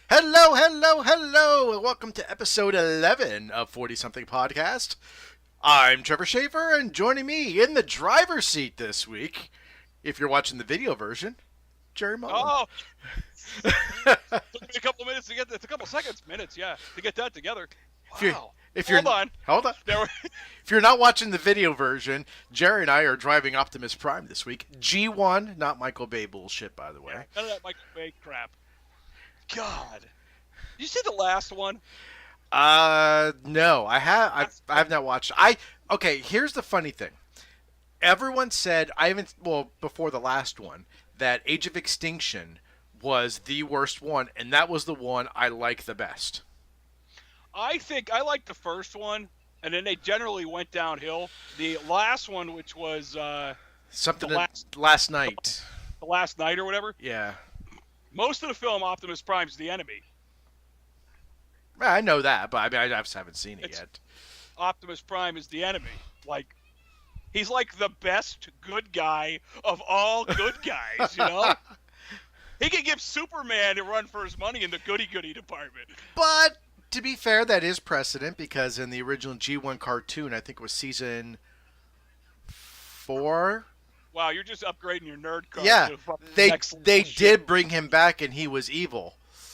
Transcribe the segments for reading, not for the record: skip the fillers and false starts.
Hello, hello, hello, and welcome to episode 11 of 40 Something Podcast. I'm Trevor Schaefer, and joining me in the driver's seat this week, if you're watching the video version, Jerry Mullen. Oh, took me a couple minutes to get that. A couple seconds, minutes, yeah, to get that together. Wow. Hold on. If you're not watching the video version, Jerry and I are driving Optimus Prime this week. G1, not Michael Bay bullshit, by the way. Yeah, none of that Michael Bay crap. God, did you see the last one? No, I have not watched. Okay. Here's the funny thing. Everyone said before the last one that Age of Extinction was the worst one, and that was the one I like the best. I think I liked the first one, and then they generally went downhill. The last one, which was something last night, the last night or whatever. Yeah. Most of the film, Optimus Prime's the enemy. I know that, but I just haven't seen it yet. Optimus Prime is the enemy. Like, he's like the best good guy of all good guys, you know? He can give Superman a run for his money in the goody-goody department. But, to be fair, that is precedent, because in the original G1 cartoon, I think it was season 4... Wow, you're just upgrading your nerd card. Yeah, they did bring him back, and he was evil.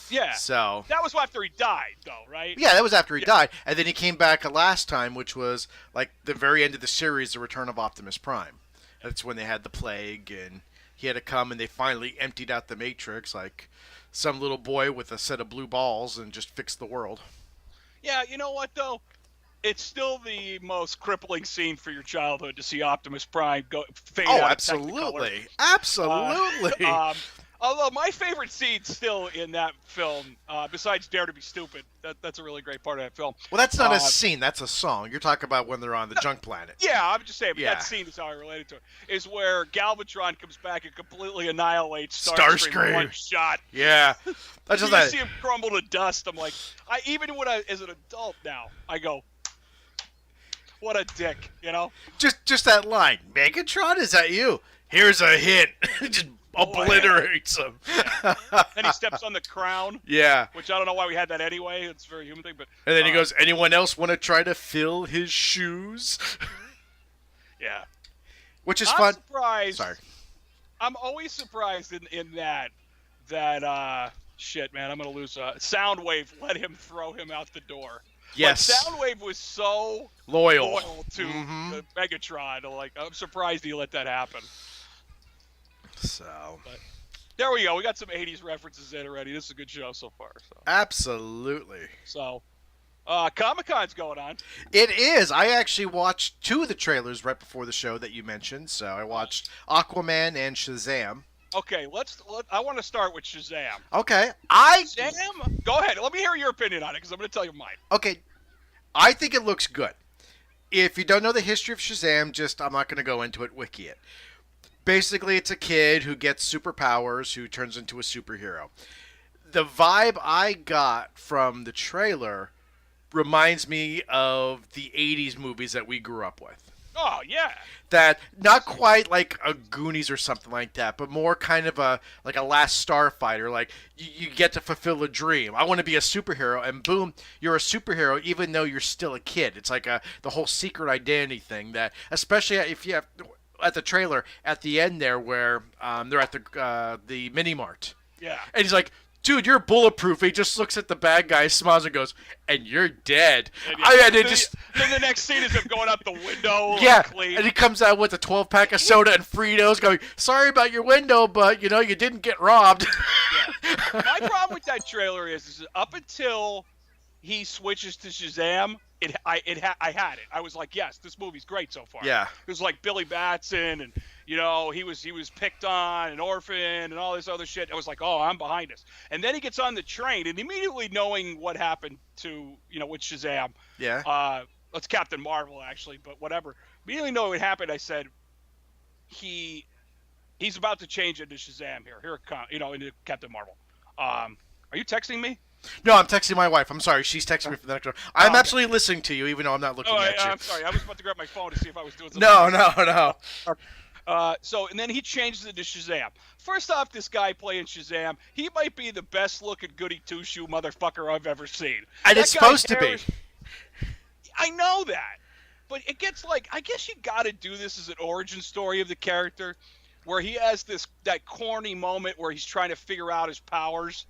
Yeah. So that was after he died, though, right? Yeah, that was after he died, and then he came back a last time, which was like the very end of the series, The Return of Optimus Prime. That's when they had the plague, and he had to come, and they finally emptied out the Matrix, like some little boy with a set of blue balls, and just fixed the world. Yeah, you know what though? It's still the most crippling scene for your childhood to see Optimus Prime fade out. Oh, absolutely. Absolutely. Although my favorite scene still in that film, besides Dare to Be Stupid, that's a really great part of that film. Well, that's not a scene. That's a song. You're talking about when they're on the junk planet. Yeah, I'm just saying, but that scene is how I related to it, is where Galvatron comes back and completely annihilates Starscream in one shot. Yeah. That's just you see him crumble to dust. I'm like, even as an adult now, I go, what a dick, you know? Just that line, Megatron, is that you? Here's a hint. Just obliterates him. Yeah. Then he steps on the crown. Yeah. Which I don't know why we had that anyway. It's a very human thing, but. And then he goes, anyone else want to try to fill his shoes? Yeah. Which is fun. Surprised. Sorry. I'm always surprised in that shit, man. I'm gonna lose. Soundwave let him throw him out the door. Yes. Like, Soundwave was so loyal to Megatron. Like, I'm surprised he let that happen. So. But there we go. We got some 80s references in already. This is a good show so far. So. Absolutely. So, Comic-Con's going on. It is. I actually watched 2 of the trailers right before the show that you mentioned. So I watched Aquaman and SHAZAM. Okay, I want to start with SHAZAM. Okay, SHAZAM? Go ahead. Let me hear your opinion on it, because I'm going to tell you mine. Okay, I think it looks good. If you don't know the history of SHAZAM, I'm not going to go into it, wiki it. Basically, it's a kid who gets superpowers, who turns into a superhero. The vibe I got from the trailer reminds me of the 80s movies that we grew up with. Oh, yeah. That, not quite like a Goonies or something like that, but more kind of a Last Starfighter. Like, you get to fulfill a dream. I want to be a superhero, and boom, you're a superhero even though you're still a kid. It's like the whole secret identity thing that, especially if you have, at the trailer, at the end there where they're at the mini-mart. Yeah. And he's like, dude, you're bulletproof. He just looks at the bad guy, smiles, and goes, and you're dead. Then the next scene is him going out the window. Yeah, and he comes out with a 12-pack of soda and Fritos going, sorry about your window, but, you didn't get robbed. Yeah. My problem with that trailer is up until he switches to SHAZAM, I had it. I was like, yes, this movie's great so far. Yeah. It was like Billy Batson, and he was picked on, an orphan, and all this other shit. I was like, oh, I'm behind this. And then he gets on the train, and immediately knowing what happened to with SHAZAM. Yeah. It's Captain Marvel actually, but whatever. Immediately knowing what happened, I said, he's about to change into SHAZAM here. Here it comes, into Captain Marvel. Are you texting me? No, I'm texting my wife. I'm sorry. She's texting me from the next room. I'm absolutely listening to you, even though I'm not looking at you. I'm sorry. I was about to grab my phone to see if I was doing something. No. And then he changes it to Shazam. First off, this guy playing Shazam, he might be the best looking goody two shoe motherfucker I've ever seen. And it's supposed to be. I know that, but it gets like, I guess you got to do this as an origin story of the character, where he has that corny moment where he's trying to figure out his powers.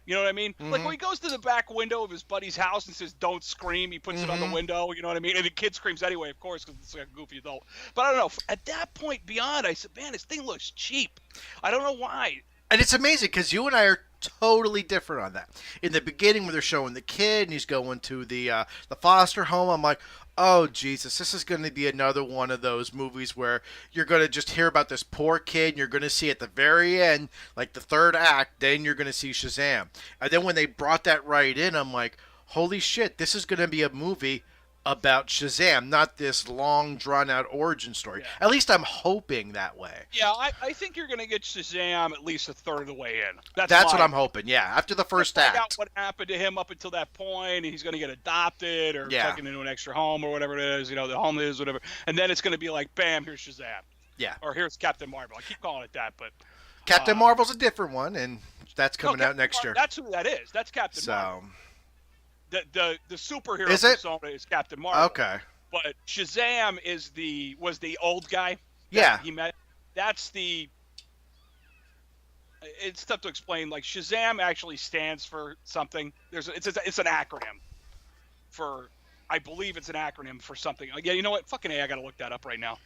You know what I mean? Mm-hmm. Like when he goes to the back window of his buddy's house and says, "Don't scream," he puts it on the window. You know what I mean? And the kid screams anyway, of course, because it's like a goofy adult. But I don't know. At that point, beyond, I said, "Man, this thing looks cheap." I don't know why. And it's amazing because you and I are totally different on that. In the beginning, when they're showing the kid and he's going to the foster home, I'm like, oh, Jesus, this is going to be another one of those movies where you're going to just hear about this poor kid and you're going to see at the very end, like the third act, then you're going to see Shazam. And then when they brought that right in, I'm like, holy shit, this is going to be a movie about Shazam, not this long, drawn-out origin story. Yeah. At least I'm hoping that way. Yeah, I think you're going to get Shazam at least a third of the way in. That's what I'm hoping, yeah, after the first act. Out what happened to him up until that point, and he's going to get adopted or taken into an extra home or whatever it is, the home is, whatever. And then it's going to be like, bam, here's Shazam. Yeah. Or here's Captain Marvel. I keep calling it that, but... Captain Marvel's a different one, and that's coming out next year. That's who that is. That's Captain Marvel. The superhero persona is Captain Marvel. Okay. But Shazam was the old guy. Yeah. He met. That's the. It's tough to explain. Like Shazam actually stands for something. It's an acronym for. I believe it's an acronym for something. Yeah, you know what? Fucking A, I gotta look that up right now.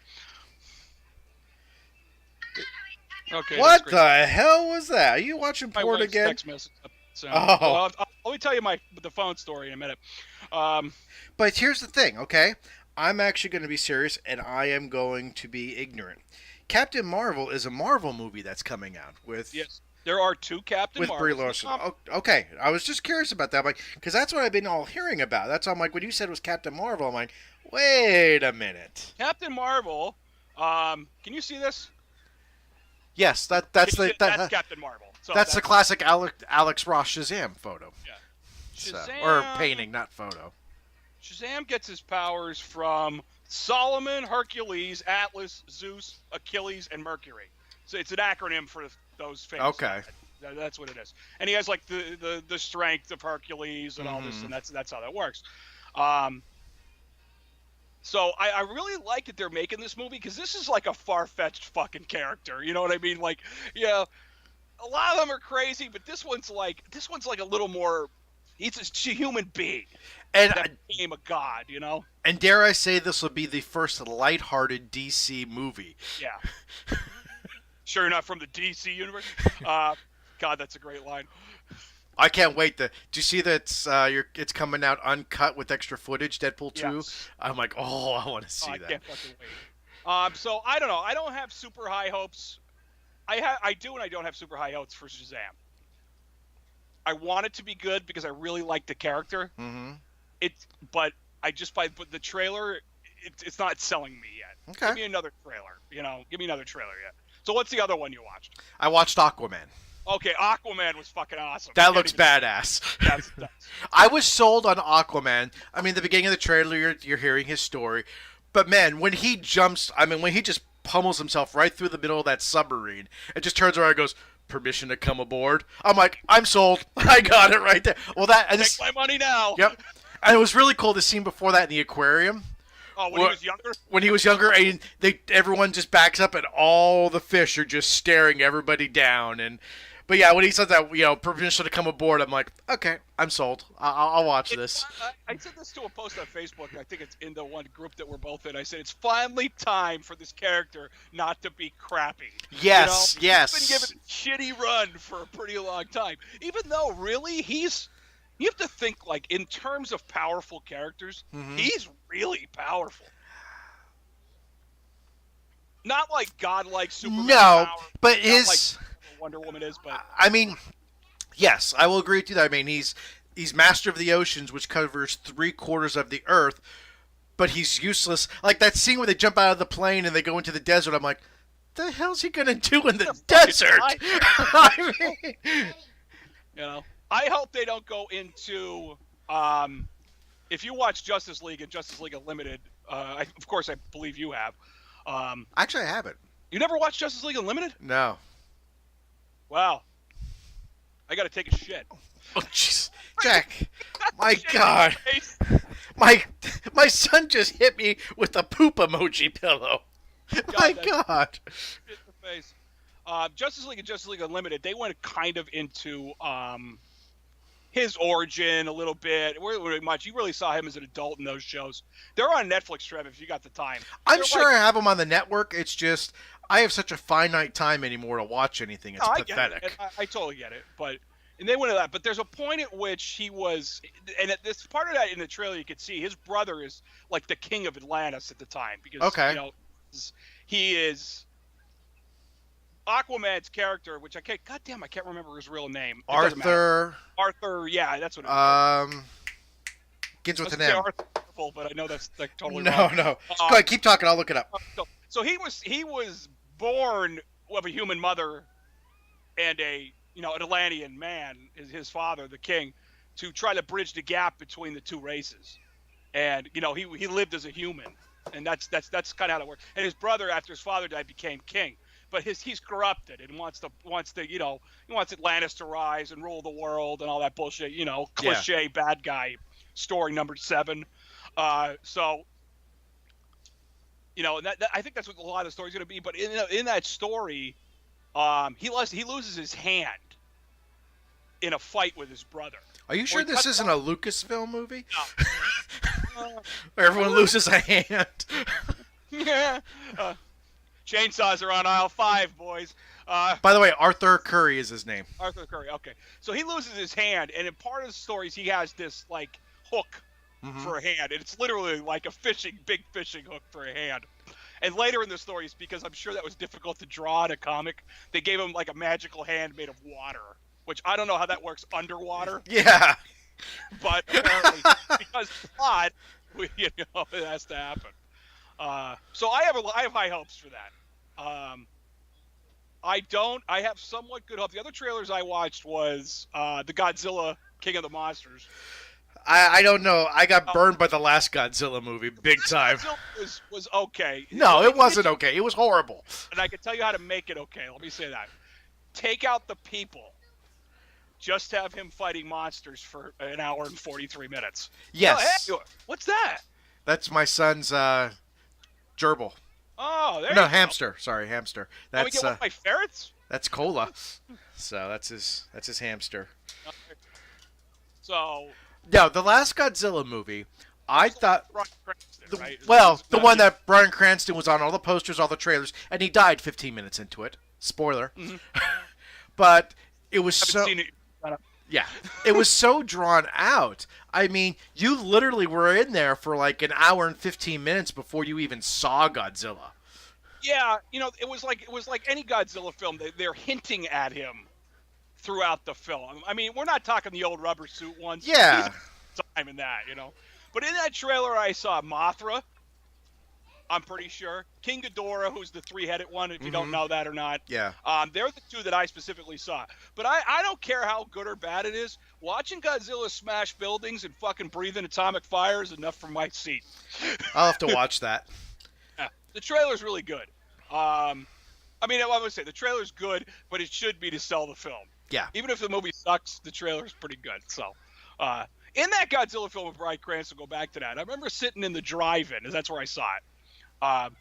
Okay. What the hell was that? Are you watching My porn wife's again? text message. So, Oh. Let me tell you the phone story in a minute. But here's the thing, okay? I'm actually going to be serious, and I am going to be ignorant. Captain Marvel is a Marvel movie that's coming out with... Yes, there are two Captain Marvels. With Brie Larson. Oh, okay, I was just curious about that, because that's what I've been all hearing about. That's why I'm like, when you said it was Captain Marvel, I'm like, wait a minute. Captain Marvel, can you see this? Yes, that's Captain Marvel. So that's the classic Alex Ross Shazam photo. Yeah. Shazam, or painting, not photo. Shazam gets his powers from Solomon, Hercules, Atlas, Zeus, Achilles, and Mercury. So it's an acronym for those famous. Okay. That's what it is. And he has like the strength of Hercules and all this, and that's how that works. So I really like that they're making this movie because this is like a far-fetched fucking character. You know what I mean? Like, a lot of them are crazy, but this one's like a little more. He's a human being and that became a god. And dare I say, this will be the first lighthearted DC movie. Yeah. Sure, you're not from the DC universe. God, that's a great line. I can't wait. Do you see that it's coming out uncut with extra footage, Deadpool 2? Yes. I'm like, oh, I want to see that. I can't fucking wait. So I don't know. I don't have super high hopes. I do and I don't have super high hopes for Shazam. I want it to be good because I really like the character. Mm-hmm. But but the trailer, it's not selling me yet. Okay. Give me another trailer. Give me another trailer yet. So what's the other one you watched? I watched Aquaman. Okay, Aquaman was fucking awesome. That looks badass. Yes, it does. I was sold on Aquaman. I mean, the beginning of the trailer, you're hearing his story. But man, when he just pummels himself right through the middle of that submarine, and just turns around and goes, "Permission to come aboard." I'm like, I'm sold. I got it right there. Well, take my money now. Yep. And it was really cool, the scene before that in the aquarium. Oh, when he was younger? When he was younger, and everyone just backs up, and all the fish are just staring everybody down. But yeah, when he said that, permission to come aboard, I'm like, okay, I'm sold. I'll watch this. I said this to a post on Facebook. I think it's in the one group that we're both in. I said, it's finally time for this character not to be crappy. Yes, yes. He's been given a shitty run for a pretty long time. Even though, really, you have to think, like, in terms of powerful characters, he's really powerful. Not like godlike Superman power. But his... Like Wonder Woman is, but... I mean, yes, I will agree with you that. I mean, he's master of the oceans, which covers 3/4 of the earth, but he's useless. Like that scene where they jump out of the plane and they go into the desert, I'm like, the hell's he gonna do in the desert? I mean... I hope they don't go into... if you watch Justice League and Justice League Unlimited, of course I believe you have. Actually, I haven't. You never watched Justice League Unlimited? No. Wow. I got to take a shit. Oh, jeez. Jack, my God. My son just hit me with a poop emoji pillow. My God. Shit in the face. Justice League and Justice League Unlimited, they went kind of into his origin a little bit. Really much. You really saw him as an adult in those shows. They're on Netflix, Trev, if you got the time. I'm sure I have them on the network. It's just I have such a finite time anymore to watch anything. It's pathetic. I get it. I totally get it. And they went to that. But there's a point at which he was, and at this part of that in the trailer you could see his brother is like the king of Atlantis at the time because he is Aquaman's character, which I can't remember his real name. Arthur, yeah, that's what it is. Begins with an M. Arthur, but I know that's like totally wrong. No. Go ahead, keep talking. I'll look it up. So he was born of a human mother and an Atlantean man, is his father, the king, to try to bridge the gap between the two races. And he lived as a human, and that's kind of how it works. And his brother, after his father died, became king. But he's corrupted and wants he wants Atlantis to rise and rule the world and all that bullshit. Cliche bad guy story number 7. So I think that's what a lot of the story's going to be. But in that story, he loses his hand in a fight with his brother. Are you sure this isn't a Lucasfilm movie? No. Where everyone loses a hand. Yeah. Chainsaws are on aisle 5, boys. By the way, Arthur Curry is his name. Arthur Curry. Okay, so he loses his hand, and in part of the stories, he has this like hook for a hand, and it's literally like a big fishing hook for a hand. And later in the stories, because I'm sure that was difficult to draw in a comic, they gave him like a magical hand made of water, which I don't know how that works underwater. Yeah. But apparently, because plot, it has to happen. So I have high hopes for that. I have somewhat good hope. The other trailers I watched was the Godzilla King of the Monsters. I don't know. I got burned by the last Godzilla movie big time. Godzilla was okay. No, it wasn't okay. It was horrible. And I can tell you how to make it okay. Let me say that. Take out the people. Just have him fighting monsters for an hour and 43 minutes. Yes. Oh, hey, what's that? That's my son's gerbil. Oh, there No, you hamster. go. Sorry, hamster. Can we That's get one of my ferrets? that's Cola. So that's his hamster. So. No, the last Godzilla movie, I thought. Bryan Cranston, right? The one that Bryan Cranston was on all the posters, all the trailers, and he died 15 minutes into it. Spoiler. Mm-hmm. But it was I haven't seen it. Yeah, it was so drawn out. I mean, you literally were in there for like an hour and 15 minutes before you even saw Godzilla. Yeah, it was like any Godzilla film. They're hinting at him throughout the film. I mean, we're not talking the old rubber suit ones. Yeah. Time in that, But in that trailer, I saw Mothra. I'm pretty sure. King Ghidorah, who's the 3-headed one, if you don't know that or not. Yeah. They're the two that I specifically saw. But I don't care how good or bad it is. Watching Godzilla smash buildings and fucking breathe in atomic fire is enough for my seat. I'll have to watch that. Yeah. The trailer's really good. I would say the trailer's good, but it should be to sell the film. Yeah. Even if the movie sucks, the trailer's pretty good. So, in that Godzilla film with Bryan Cranston, go back to that. I remember sitting in the drive-in, and that's where I saw it.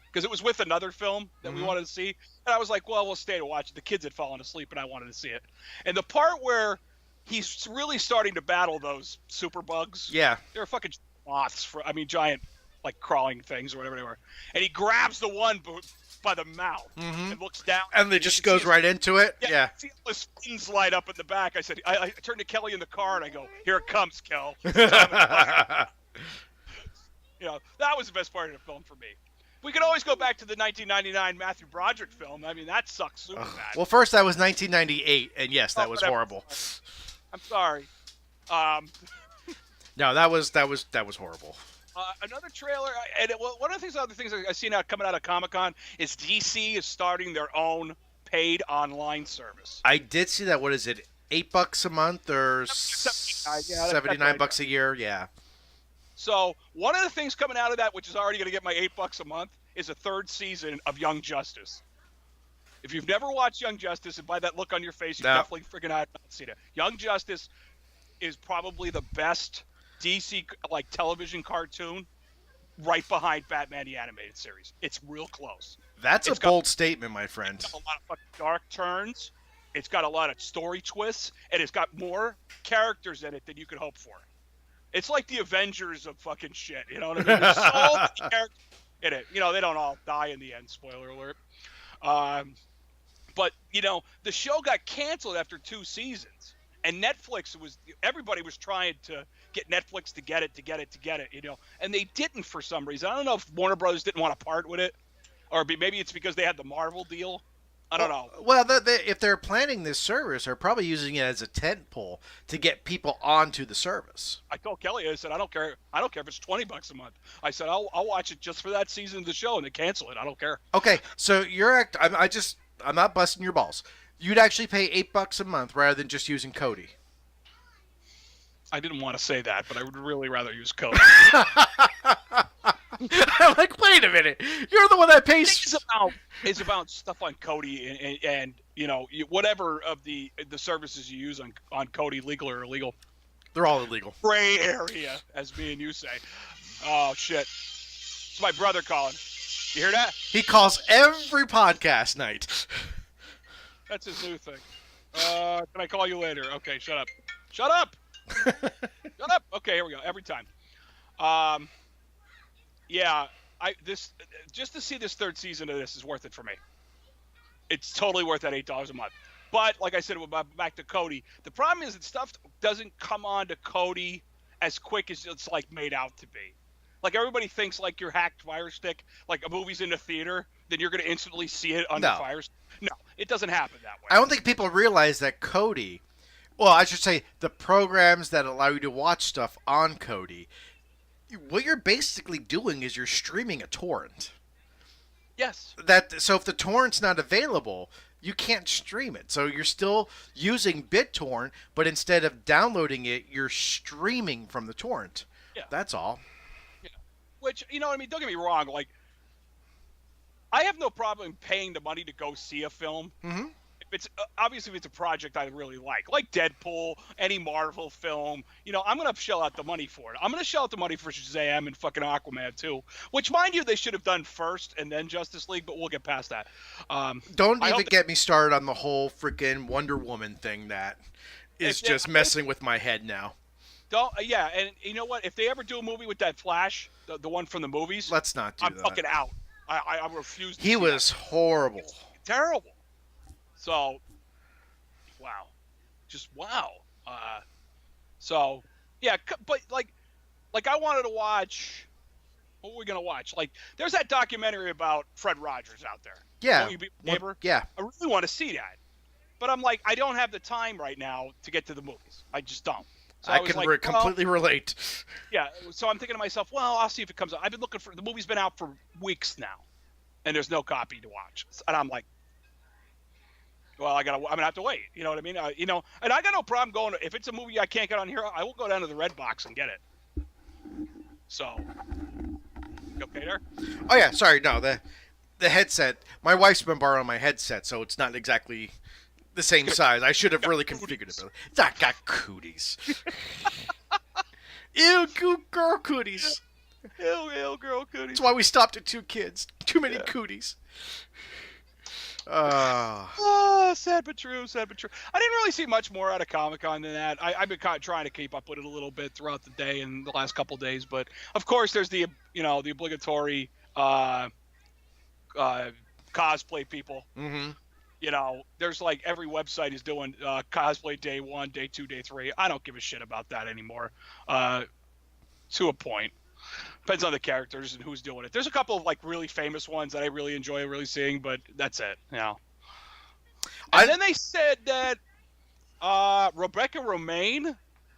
Because it was with another film that we wanted to see. And I was like, well, we'll stay to watch it. The kids had fallen asleep, and I wanted to see it. And the part where he's really starting to battle those super bugs. Yeah. They're fucking moths, giant, like, crawling things or whatever they were. And he grabs the one by the mouth and looks down. And it just goes right into it? Yeah. See all the spins light up in the back. I said, I turned to Kelly in the car, and I go, here it comes, Kel. That was the best part of the film for me. We could always go back to the 1999 Matthew Broderick film. I mean, that sucks super bad. Well, first that was 1998, and yes, that was horrible. I'm sorry. No, that was horrible. Another trailer, and one of the other things I see now coming out of Comic-Con is DC is starting their own paid online service. I did see that. What is it? $8 a month or $79 a year? Yeah. So one of the things coming out of that, which is already going to get my $8 a month, is a third season of Young Justice. If you've never watched Young Justice, and by that look on your face, you No. definitely freaking have not seen it. Young Justice is probably the best DC like television cartoon, right behind Batman the Animated Series. It's real close. That's It's a got- bold statement, my friend. It's got a lot of fucking dark turns. It's got a lot of story twists, and it's got more characters in it than you could hope for. It's like the Avengers of fucking shit. You know what I mean? There's so many characters in it. You know, they don't all die in the end. Spoiler alert. But you know, the show got canceled after 2 seasons, and everybody was trying to get Netflix to get it. You know, and they didn't for some reason. I don't know if Warner Brothers didn't want to part with it, or maybe it's because they had the Marvel deal. I don't know. Well, if they're planning this service, they're probably using it as a tent pole to get people onto the service. I told Kelly, I said, I don't care if it's $20 a month. I said, I'll watch it just for that season of the show, and they cancel it. I don't care. Okay, so I'm not busting your balls. You'd actually pay $8 a month rather than just using Cody. I didn't want to say that, but I would really rather use Code. I'm like, wait a minute. You're the one that pays. It's about stuff on Cody and you know, whatever of the services you use on Cody, legal or illegal. They're all illegal. Gray area, as me and you say. Oh shit! It's my brother calling. You hear that? He calls every podcast night. That's his new thing. Can I call you later? Okay, shut up. Shut up. Shut up. Okay, here we go. Every time. Yeah, just to see this 3rd season of this is worth it for me. It's totally worth that $8 a month. But like I said, back to Cody, the problem is that stuff doesn't come on to Cody as quick as it's like made out to be. Like everybody thinks like your hacked Fire Stick, like a movie's in the theater, then you're going to instantly see it on the Fire Stick. No, it doesn't happen that way. I don't think people realize that Cody, well, I should say the programs that allow you to watch stuff on Cody, what you're basically doing is you're streaming a torrent. Yes. So if the torrent's not available, you can't stream it. So you're still using BitTorrent, but instead of downloading it, you're streaming from the torrent. Yeah. That's all. Yeah. Which, you know what I mean? Don't get me wrong. Like, I have no problem paying the money to go see a film. Mm-hmm. If it's a project I really like Deadpool, any Marvel film, you know, I'm gonna shell out the money for it. I'm gonna shell out the money for SHAZAM and fucking Aquaman too, which mind you they should have done first and then Justice League, but we'll get past that. Don't even get me started on the whole freaking Wonder Woman thing that is just messing with my head now. Yeah, and you know what? If they ever do a movie with that Flash, the one from the movies, let's not do that. I'm fucking out. I refuse to. He was horrible. Terrible. So, wow. Just wow. So, yeah, but like I wanted to watch. What were we gonna watch? Like, there's that documentary about Fred Rogers out there. Yeah. Won't You Be My Neighbor? Yeah. I really want to see that, but I'm like, I don't have the time right now to get to the movies. I just don't. So I can completely relate. Yeah. So I'm thinking to myself, well, I'll see if it comes out. I've been looking for the movie's been out for weeks now, and there's no copy to watch. And I'm like, well, I'm gonna have to wait. You know what I mean? You know, and I got no problem going. If it's a movie I can't get on here, I will go down to the Red Box and get it. So, you okay there? Oh yeah, sorry. No, the headset. My wife's been borrowing my headset, so it's not exactly the same size. I should have really configured it better. I got cooties. Ew, girl cooties. Ew, girl cooties. That's why we stopped at 2 kids. Too many cooties. Sad but true. I didn't really see much more out of Comic-Con than that. I've been kind of trying to keep up with it a little bit throughout the day and the last couple of days, but of course there's the obligatory cosplay people. Mm-hmm. You know, there's like every website is doing cosplay day 1, day 2, day 3. I don't give a shit about that anymore. To a point. Depends on the characters and who's doing it. There's a couple of like really famous ones that I really enjoy really seeing, but that's it. You know. And then they said that Rebecca Romaine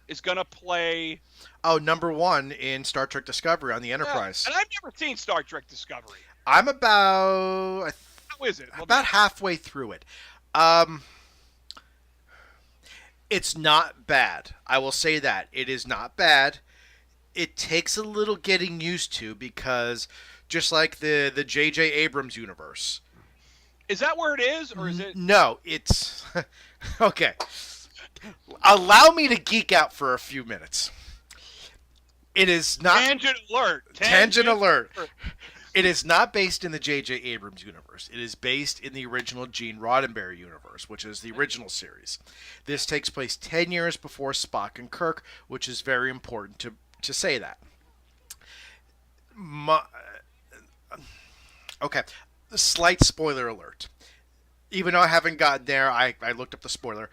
is gonna play. Oh, #1 in Star Trek Discovery on the Enterprise. And I've never seen Star Trek Discovery. I'm about. How is it? About halfway through it. It's not bad. I will say that it is not bad. It takes a little getting used to because just like the J.J. Abrams universe, Is that where it is, or is it? No, it's okay. Allow me to geek out for a few minutes. It is not Tangent alert. tangent alert. It is not based in the J.J. Abrams universe. It is based in the original Gene Roddenberry universe, which is the original series. This takes place 10 years before Spock and Kirk, which is very important to say that. Okay, slight spoiler alert. Even though I haven't gotten there, I looked up the spoiler.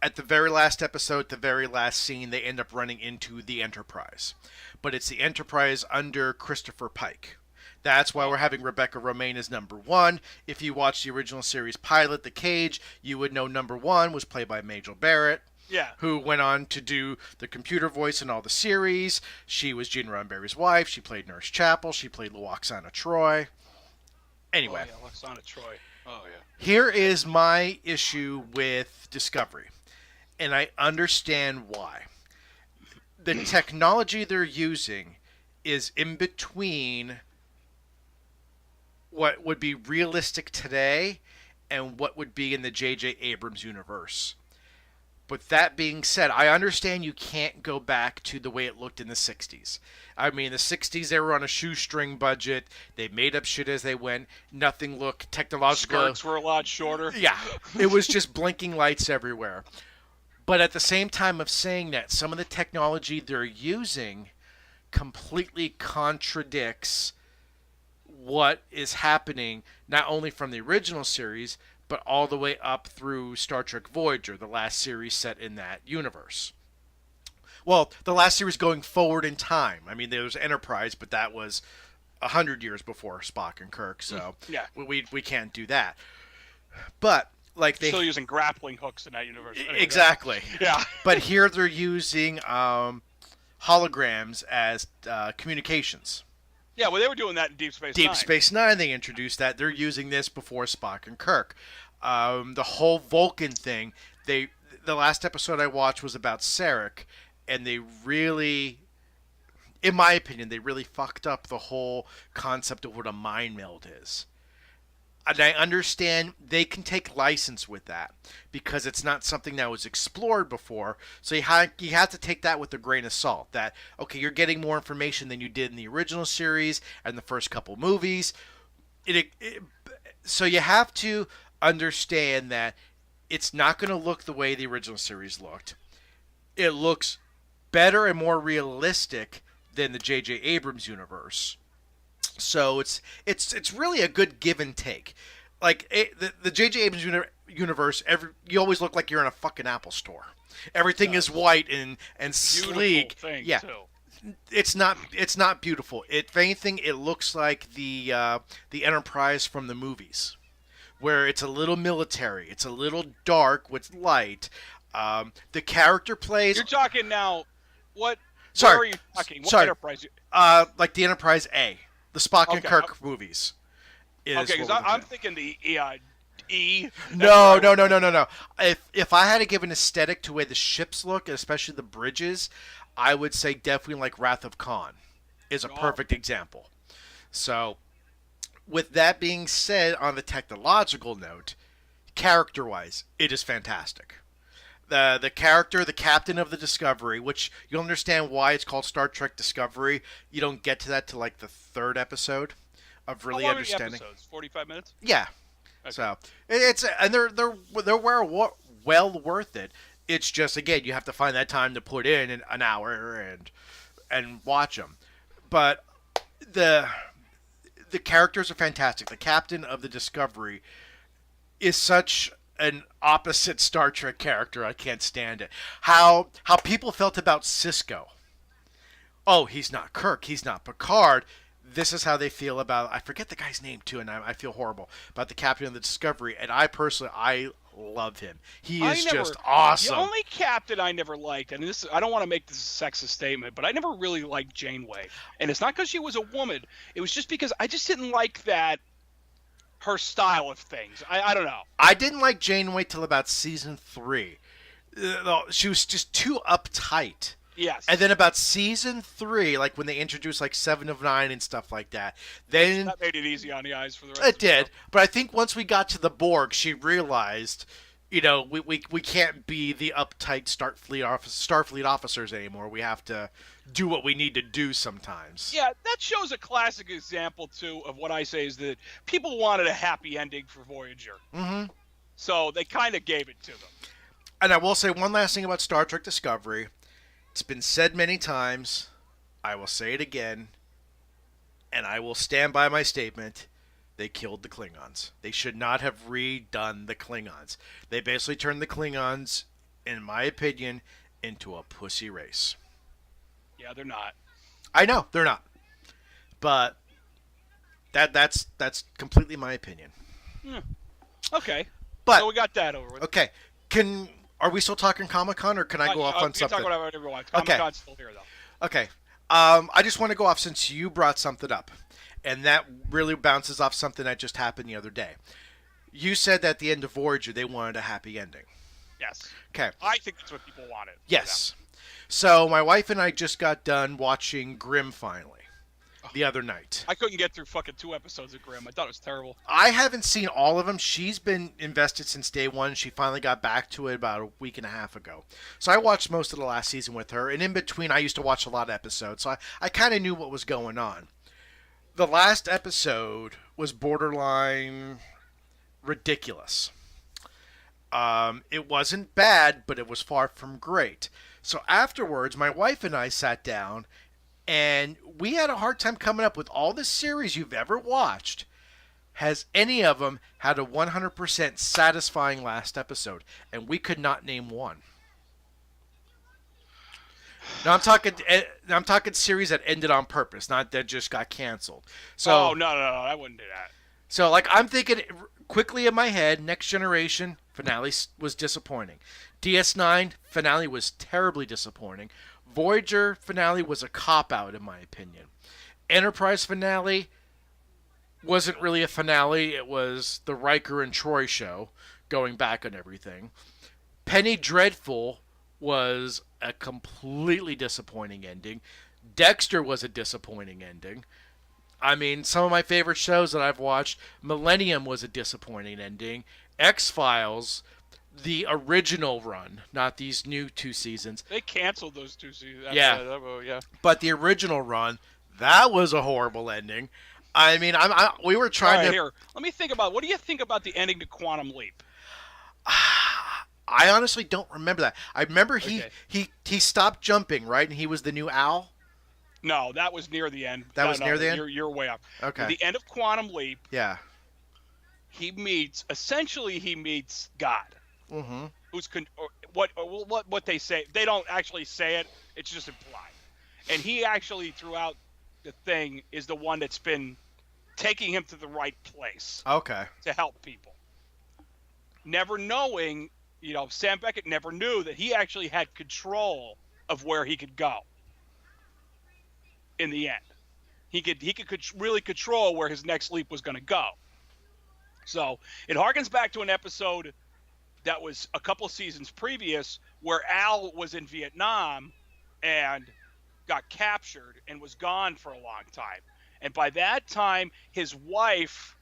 At the very last episode, the very last scene, they end up running into the Enterprise. But it's the Enterprise under Christopher Pike. That's why we're having Rebecca Romijn as number one. If you watch the original series pilot, The Cage, you would know number one was played by Majel Barrett. Yeah. Who went on to do the computer voice in all the series. She was Gene Roddenberry's wife. She played Nurse Chapel. She played Luoxana Troy. Anyway. Oh, yeah, Luoxana Troy. Oh, yeah. Here is my issue with Discovery. And I understand why. The technology they're using is in between what would be realistic today and what would be in the J.J. Abrams universe. But that being said, I understand you can't go back to the way it looked in the 60s. I mean, in the 60s, they were on a shoestring budget. They made up shit as they went. Nothing looked technological. Skirts were a lot shorter. Yeah. It was just blinking lights everywhere. But at the same time of saying that, some of the technology they're using completely contradicts what is happening, not only from the original series, but all the way up through Star Trek Voyager, the last series set in that universe. Well, the last series going forward in time. I mean, there was Enterprise, but that was 100 years before Spock and Kirk, so yeah. we can't do that. But like they still using grappling hooks in that universe. Exactly. Yeah. But here they're using holograms as communications. Yeah, well, they were doing that in Deep Space Nine. Deep Space Nine, they introduced that. They're using this before Spock and Kirk. The whole Vulcan thing, the last episode I watched was about Sarek, and they really, in my opinion, they really fucked up the whole concept of what a mind meld is. And I understand they can take license with that because it's not something that was explored before. So you have to take that with a grain of salt. That, okay, you're getting more information than you did in the original series and the first couple movies. So you have to understand that it's not going to look the way the original series looked. It looks better and more realistic than the J.J. Abrams universe. So it's really a good give and take. Like the J.J. Abrams universe, you always look like you're in a fucking Apple store. Everything is white and sleek. Thing, yeah, too. It's not beautiful. If anything, it looks like the Enterprise from the movies, where it's a little military. It's a little dark with light. The character plays. You're talking now. What? Sorry. Where are you talking? What Sorry. Enterprise? Like the Enterprise A, the Spock and Kirk movies. Okay, because I'm thinking the E. No. If I had to give an aesthetic to the way the ships look, especially the bridges, I would say definitely like Wrath of Khan is a perfect example. So, with that being said, on the technological note, character-wise, it is fantastic. The character, the captain of the Discovery, which you'll understand why it's called Star Trek Discovery. You don't get to that till like the third episode of really understanding. How long are the episodes? 45 minutes? Yeah. Okay. So they're well worth it. It's just, again, you have to find that time to put in an hour and watch them. But the characters are fantastic. The captain of the Discovery is such an opposite Star Trek character. I can't stand it. How people felt about Sisko. Oh, he's not Kirk. He's not Picard. This is how they feel about, I forget the guy's name too, and I feel horrible, about the captain of the Discovery. And I love him. He is just awesome. The only captain I never liked, and I don't want to make this a sexist statement, but I never really liked Janeway. And it's not because she was a woman. It was just because I just didn't like her style of things. I don't know. I didn't like Janeway till about season 3. She was just too uptight. Yes. And then about season 3, like when they introduced like 7 of 9 and stuff like that, then That made it easy on the eyes for the rest it of the did. show. But I think once we got to the Borg, she realized, we can't be the uptight Starfleet officers anymore. We have to do what we need to do sometimes. Yeah, that shows a classic example, too, of what I say is that people wanted a happy ending for Voyager. Mm-hmm. So they kind of gave it to them. And I will say one last thing about Star Trek Discovery. It's been said many times. I will say it again. And I will stand by my statement. They killed the Klingons. They should not have redone the Klingons. They basically turned the Klingons, in my opinion, into a pussy race. Yeah, they're not. I know, they're not. But that's completely my opinion. Okay. But So we got that over with. okay. Are we still talking Comic-Con, or can I go off on We can something? talk about whatever we want. Okay. Comic-Con's still here, though. Okay. I just want to go off since you brought something up. And that really bounces off something that just happened the other day. You said that at the end of Voyager, they wanted a happy ending. Yes. Okay. I think that's what people wanted. Yes. So my wife and I just got done watching Grimm finally the other night. I couldn't get through fucking 2 episodes of Grimm. I thought it was terrible. I haven't seen all of them. She's been invested since day one. She finally got back to it about a week and a half ago. So I watched most of the last season with her. And in between, I used to watch a lot of episodes. So I kind of knew what was going on. The last episode was borderline ridiculous. It wasn't bad, but it was far from great. So afterwards, my wife and I sat down, and we had a hard time coming up with all the series you've ever watched. Has any of them had a 100% satisfying last episode? And we could not name one. Now I'm talking series that ended on purpose, not that just got canceled. So No, I wouldn't do that. So like I'm thinking quickly in my head, Next Generation finale was disappointing. DS9 finale was terribly disappointing. Voyager finale was a cop-out in my opinion. Enterprise finale wasn't really a finale. It was the Riker and Troy show going back on everything. Penny Dreadful was a completely disappointing ending. Dexter was a disappointing ending. I mean, some of my favorite shows that I've watched, Millennium was a disappointing ending. X-Files, the original run, not these new 2 seasons. They canceled those 2 seasons. Yeah. Yeah. But the original run, that was a horrible ending. I mean, we were trying to... Here, let me think about, what do you think about the ending to Quantum Leap? I honestly don't remember that. I remember Okay. he stopped jumping, right? And he was the new Al? No, that was near the end. That was near the end? You're way off. Okay. At the end of Quantum Leap, Yeah. he meets God. Mm-hmm. What they say. They don't actually say it. It's just implied. And he actually, throughout the thing, is the one that's been taking him to the right place Okay. to help people. Never knowing, Sam Beckett never knew that he actually had control of where he could go. In the end, he could really control where his next leap was going to go. So it harkens back to an episode that was a couple seasons previous where Al was in Vietnam and got captured and was gone for a long time. And by that time, his wife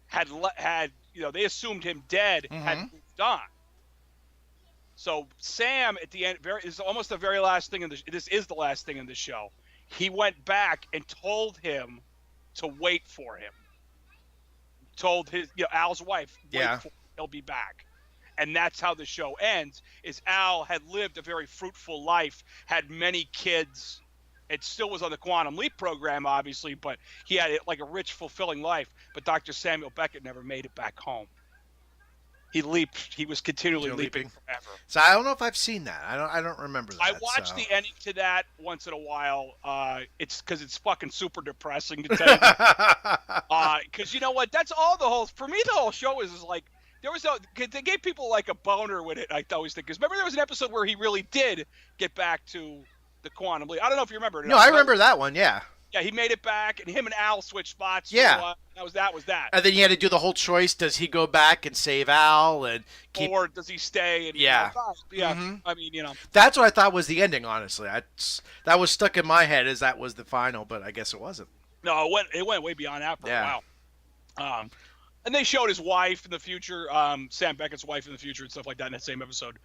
had they assumed him dead, had moved on. So Sam, at the end, is almost the very last thing this is the last thing in the show. He went back and told him to wait for him. Told Al's wife, wait for him, he'll be back. And that's how the show ends, is Al had lived a very fruitful life, had many kids. It still was on the Quantum Leap program, obviously, but he had like a rich, fulfilling life. But Dr. Samuel Beckett never made it back home. He leaped. He was continually leaping forever. So I don't know if I've seen that. I don't remember that. I watched the ending to that once in a while. It's because it's fucking super depressing to tell you. Because you know what? That's all the whole. For me, the whole show is like they gave people like a boner with it. I always think because remember there was an episode where he really did get back to the Quantum Leap. I don't know if you remember it. No, I remember that one. Yeah. Yeah, he made it back, and him and Al switched spots. Yeah. That was that. And then you had to do the whole choice. Does he go back and save Al and keep... Or does he stay? And, Yeah. Yeah. Mhm. I mean, That's what I thought was the ending, honestly. That was stuck in my head as that was the final, but I guess it wasn't. No, it went way beyond that for a while. And they showed his wife in the future, Sam Beckett's wife in the future and stuff like that in that same episode.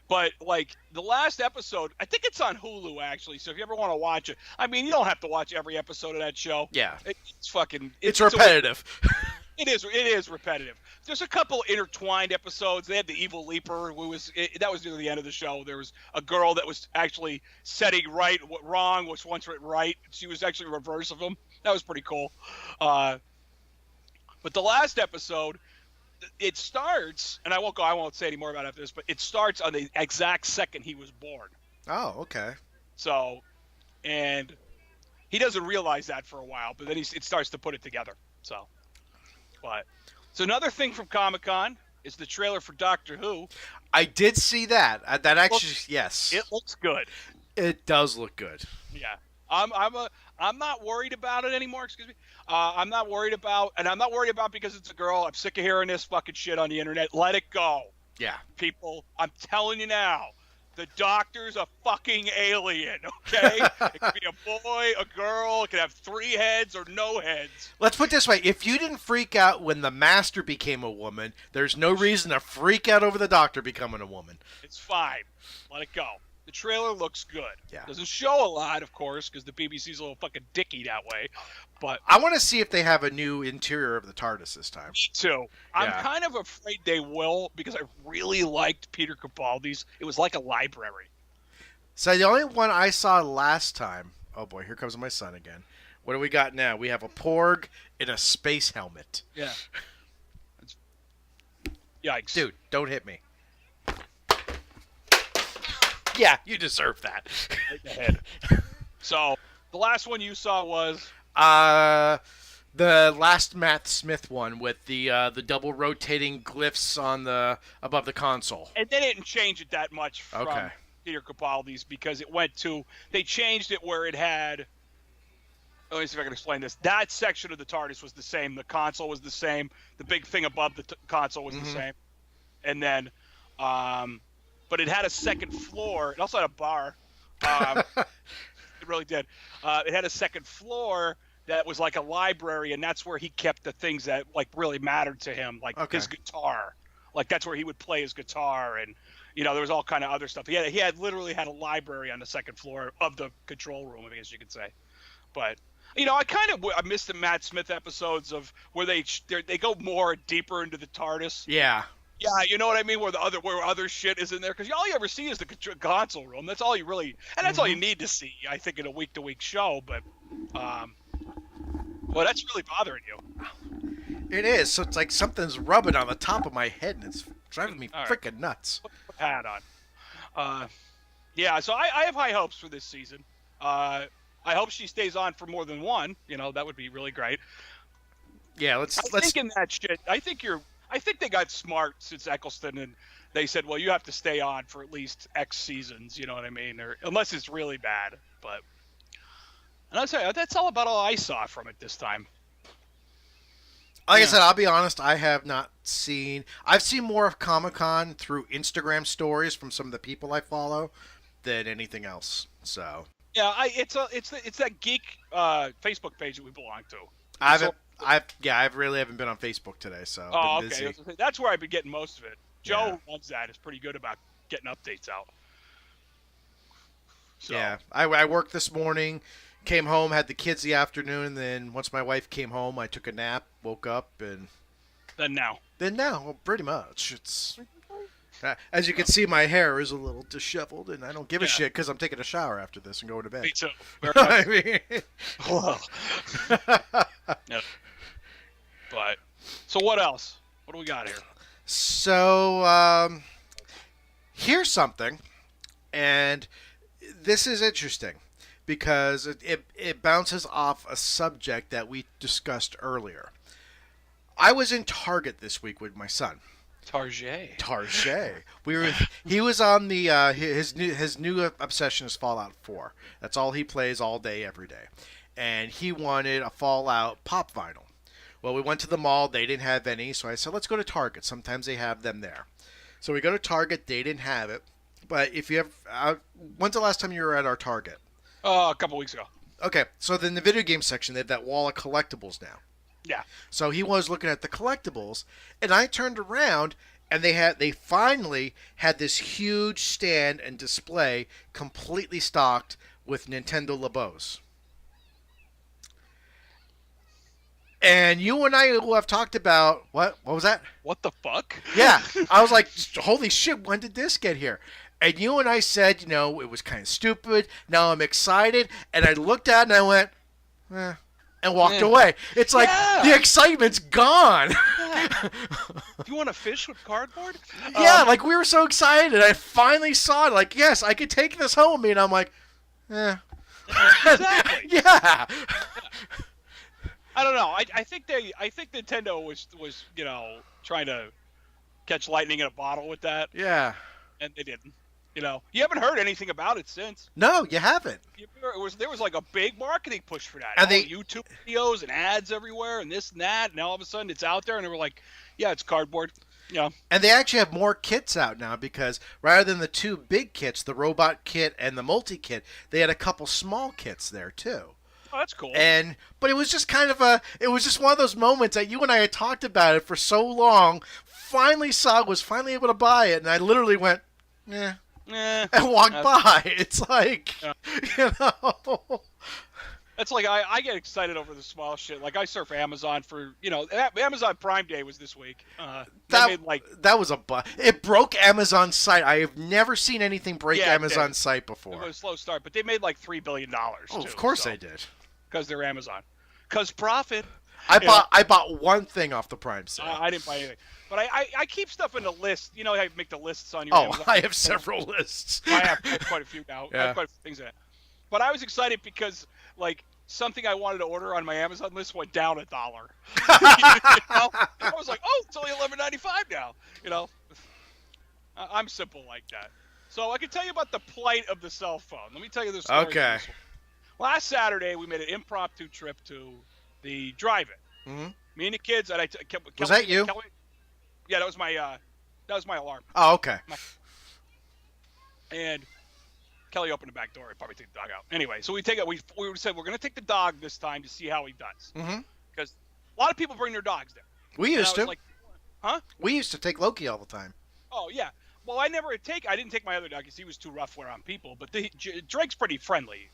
But, like, the last episode, I think it's on Hulu, actually, so if you ever want to watch it, I mean, you don't have to watch every episode of that show. Yeah. It's fucking... It's repetitive. It is repetitive. There's a couple intertwined episodes. They had the Evil Leaper, that was near the end of the show. There was a girl that was actually setting right what wrong was once right. She was actually reverse of him. That was pretty cool. But the last episode... It starts, and I won't say any more about it after this, but it starts on the exact second he was born. Oh, okay. So, and he doesn't realize that for a while, but then it starts to put it together. So another thing from Comic-Con is the trailer for Doctor Who. I did see that. That actually, yes. It looks good. It does look good. Yeah. I'm not worried about it anymore. Excuse me. I'm not worried about because it's a girl. I'm sick of hearing this fucking shit on the internet. Let it go. Yeah. People, I'm telling you now, the Doctor's a fucking alien, okay? It could be a boy, a girl, it could have 3 heads or no heads. Let's put it this way. If you didn't freak out when the Master became a woman, there's no reason to freak out over the Doctor becoming a woman. It's fine. Let it go. The trailer looks good. Yeah. Doesn't show a lot, of course, because the BBC's a little fucking dicky that way. But I want to see if they have a new interior of the TARDIS this time. Me too. I'm Yeah. kind of afraid they will because I really liked Peter Capaldi's. It was like a library. So the only one I saw last time... Oh boy, here comes my son again. What do we got now? We have a Porg in a space helmet. Yeah. Yikes. Dude, don't hit me. Yeah, you deserve that. Right in the head. So, the last one you saw was... The last Matt Smith one with the double rotating glyphs on the above the console. And they didn't change it that much from Okay. Peter Capaldi's because it went to... They changed it where it had... Let me see if I can explain this. That section of the TARDIS was the same. The console was the same. The big thing above the console was the same. And then... but it had a second floor. It also had a bar. It really did. It had a second floor that was like a library, and that's where he kept the things that like really mattered to him, like his guitar. Like that's where he would play his guitar, and there was all kind of other stuff. He had literally had a library on the second floor of the control room, I guess you could say. But I missed the Matt Smith episodes of where they go more deeper into the TARDIS. Yeah. Yeah, you know what I mean, where other shit is in there, because all you ever see is the console room. That's all you really, and that's all you need to see, I think, in a week-to-week show. But, well, that's really bothering you. It is. So it's like something's rubbing on the top of my head, and it's driving me freaking nuts. Put the hat on. Yeah, so I have high hopes for this season. I hope she stays on for more than one. That would be really great. Yeah, let's. Thinking that shit. I think they got smart since Eccleston, and they said, well, you have to stay on for at least X seasons, you know what I mean? Or unless it's really bad. But and I'll tell you, that's all I saw from it this time. Like I said, I'll be honest, I have not seen... I've seen more of Comic-Con through Instagram stories from some of the people I follow than anything else. So yeah, it's that geek Facebook page that we belong to. I really haven't been on Facebook today, so I've been busy. Okay. That's where I've been getting most of it. Joe runs that. Is pretty good about getting updates out. So. Yeah, I worked this morning, came home, had the kids the afternoon, and then once my wife came home, I took a nap, woke up, and... Then now, well, pretty much. It's... as you can see, my hair is a little disheveled, and I don't give a shit because I'm taking a shower after this and going to bed. Me too. I mean... Yep. But so what else? What do we got here? So here's something, and this is interesting because it bounces off a subject that we discussed earlier. I was in Target this week with my son, Target. He was on the his new obsession is Fallout 4. That's all he plays all day every day. And he wanted a Fallout pop vinyl. Well, we went to the mall, they didn't have any, so I said let's go to Target. Sometimes they have them there. So we go to Target, they didn't have it. But if you have when's the last time you were at our Target? A couple weeks ago. Okay, so then the video game section, they have that wall of collectibles now. Yeah. So he was looking at the collectibles, and I turned around, and they finally had this huge stand and display completely stocked with Nintendo Labos. And you and I will have talked about what was that? What the fuck? Yeah, I was like, holy shit, when did this get here? And you and I said, it was kind of stupid. Now I'm excited, and I looked at it and I went, and walked away. It's like the excitement's gone. Yeah. Do you want to fish with cardboard? Yeah, like we were so excited. I finally saw it. Like, yes, I could take this home. And I'm like, Exactly. Yeah. I don't know. I think Nintendo was trying to catch lightning in a bottle with that. Yeah. And they didn't. You haven't heard anything about it since. No, you haven't. There was like a big marketing push for that. And YouTube videos and ads everywhere and this and that, and all of a sudden it's out there and they were like, yeah, it's cardboard. Yeah. And they actually have more kits out now because rather than the two big kits, the robot kit and the multi-kit, they had a couple small kits there too. Oh, that's cool. But it was just one of those moments that you and I had talked about it for so long. Was finally able to buy it, and I literally went, and walked by. It's like, It's like I get excited over the small shit. Like I surf Amazon for Amazon Prime Day was this week. That was it broke Amazon's site. I have never seen anything break Amazon's site before. It was a slow start, but they made like $3 billion. Oh, of course they did. Because they're Amazon. Because profit. I bought one thing off the Prime sale. I didn't buy anything. But I keep stuff in the list. You know how you make the lists on your Amazon? I have several lists. I have quite a few now. Yeah. I have quite a few things in it. But I was excited because, like, something I wanted to order on my Amazon list went down $1. I was like, oh, it's only $11.95 now. I'm simple like that. So I can tell you about the plight of the cell phone. Let me tell you this story. Okay. Last Saturday, we made an impromptu trip to the drive-in. Mm-hmm. Me and the kids. And Was that you? Yeah, that was my alarm. Oh, okay. And Kelly opened the back door. I'd probably take the dog out. Anyway, so we said we're going to take the dog this time to see how he does. Mm-hmm. Because a lot of people bring their dogs there. We used to. Like, huh? We used to take Loki all the time. Oh, yeah. Well, I didn't take my other dog because he was too rough around people. But Drake's pretty friendly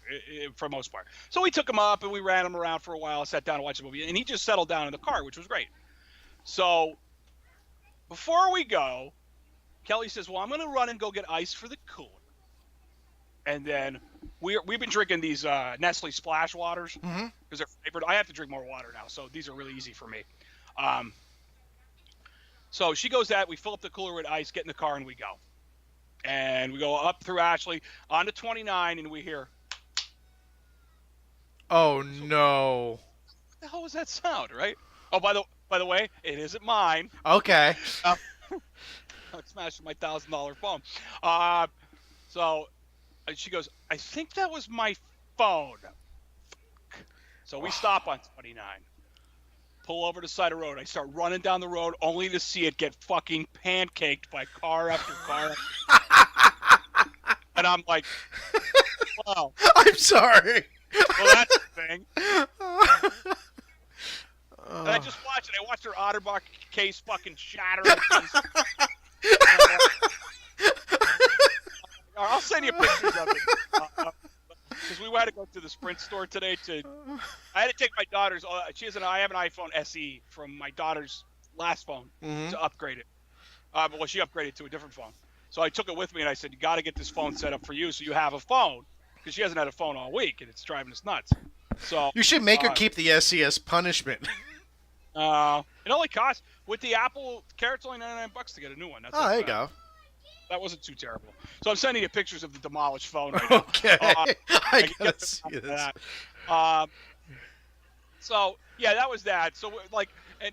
for the most part. So we took him up and we ran him around for a while, sat down and watched a movie. And he just settled down in the car, which was great. So before we go, Kelly says, well, I'm going to run and go get ice for the cooler. And then we've been drinking these Nestle Splash Waters because they're flavored. I have to drink more water now, so these are really easy for me. So she goes we fill up the cooler with ice, get in the car, and we go. And we go up through Ashley, on to 29, and we hear... Oh, no. What the hell was that sound, right? Oh, by the way, it isn't mine. Okay. I smashed my $1,000 phone. So she goes, I think that was my phone. So we stop on 29. Pull over to the side of the road. I start running down the road only to see it get fucking pancaked by car after car. And I'm like, wow. I'm sorry. Well, that's the thing. And I just watched it. I watched her Otterbach case fucking shatter. I'll send you pictures of it. Because we had to go to the Sprint store today I had to take my daughter's. I have an iPhone SE from my daughter's last phone to upgrade it. Well, she upgraded to a different phone. So I took it with me and I said, you got to get this phone set up for you so you have a phone. Because she hasn't had a phone all week and it's driving us nuts. So you should make her keep the SE as punishment. It only costs, with the Apple Carrot's only $99 to get a new one. That's there you go. That wasn't too terrible. So I'm sending you pictures of the demolished phone right now. Okay. I gotta see this. So yeah, that was that. So like, and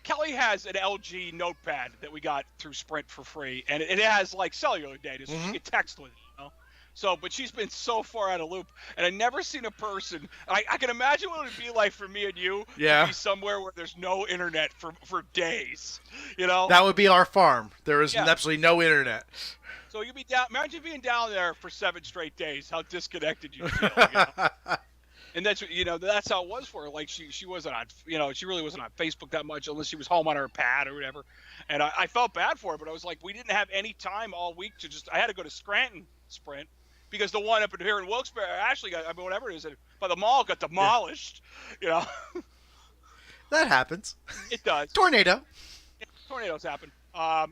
Kelly has an LG notepad that we got through Sprint for free, and it has like cellular data, so she can text with it. So, but she's been so far out of loop, and I've never seen a person. I can imagine what it would be like for me and you to be somewhere where there's no internet for days. That would be our farm. There is absolutely no internet. So you'd be down. Imagine being down there for 7 straight days. How disconnected you feel. And that's that's how it was for her. Like she wasn't on, she really wasn't on Facebook that much unless she was home on her pad or whatever. And I felt bad for her, but I was like, we didn't have any time all week to I had to go to Scranton Sprint because the one up in here in Wilkes-Barre actually got, whatever it is, by the mall got demolished. That happens. It does. Tornado. Yeah, tornadoes happen.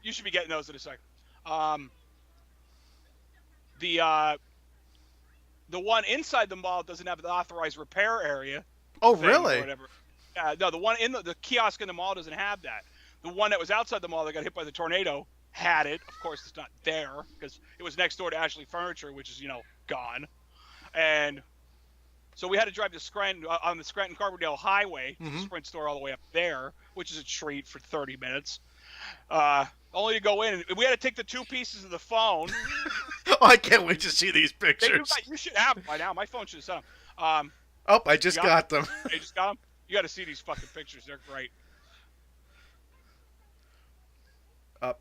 You should be getting those in a second. The one inside the mall doesn't have the authorized repair area. Oh, really? Or whatever. No, the one in the kiosk in the mall doesn't have that. The one that was outside the mall that got hit by the tornado had it. Of course, it's not there because it was next door to Ashley Furniture, which is, gone. And so we had to drive to Scranton on the Scranton-Carbondale Highway, to the Sprint store all the way up there, which is a treat for 30 minutes. Only to go in. And we had to take the 2 pieces of the phone. Oh, I can't wait to see these pictures. You should have them by now. My phone should have sent them. I just got them. You just got them? You got to see these fucking pictures. They're great.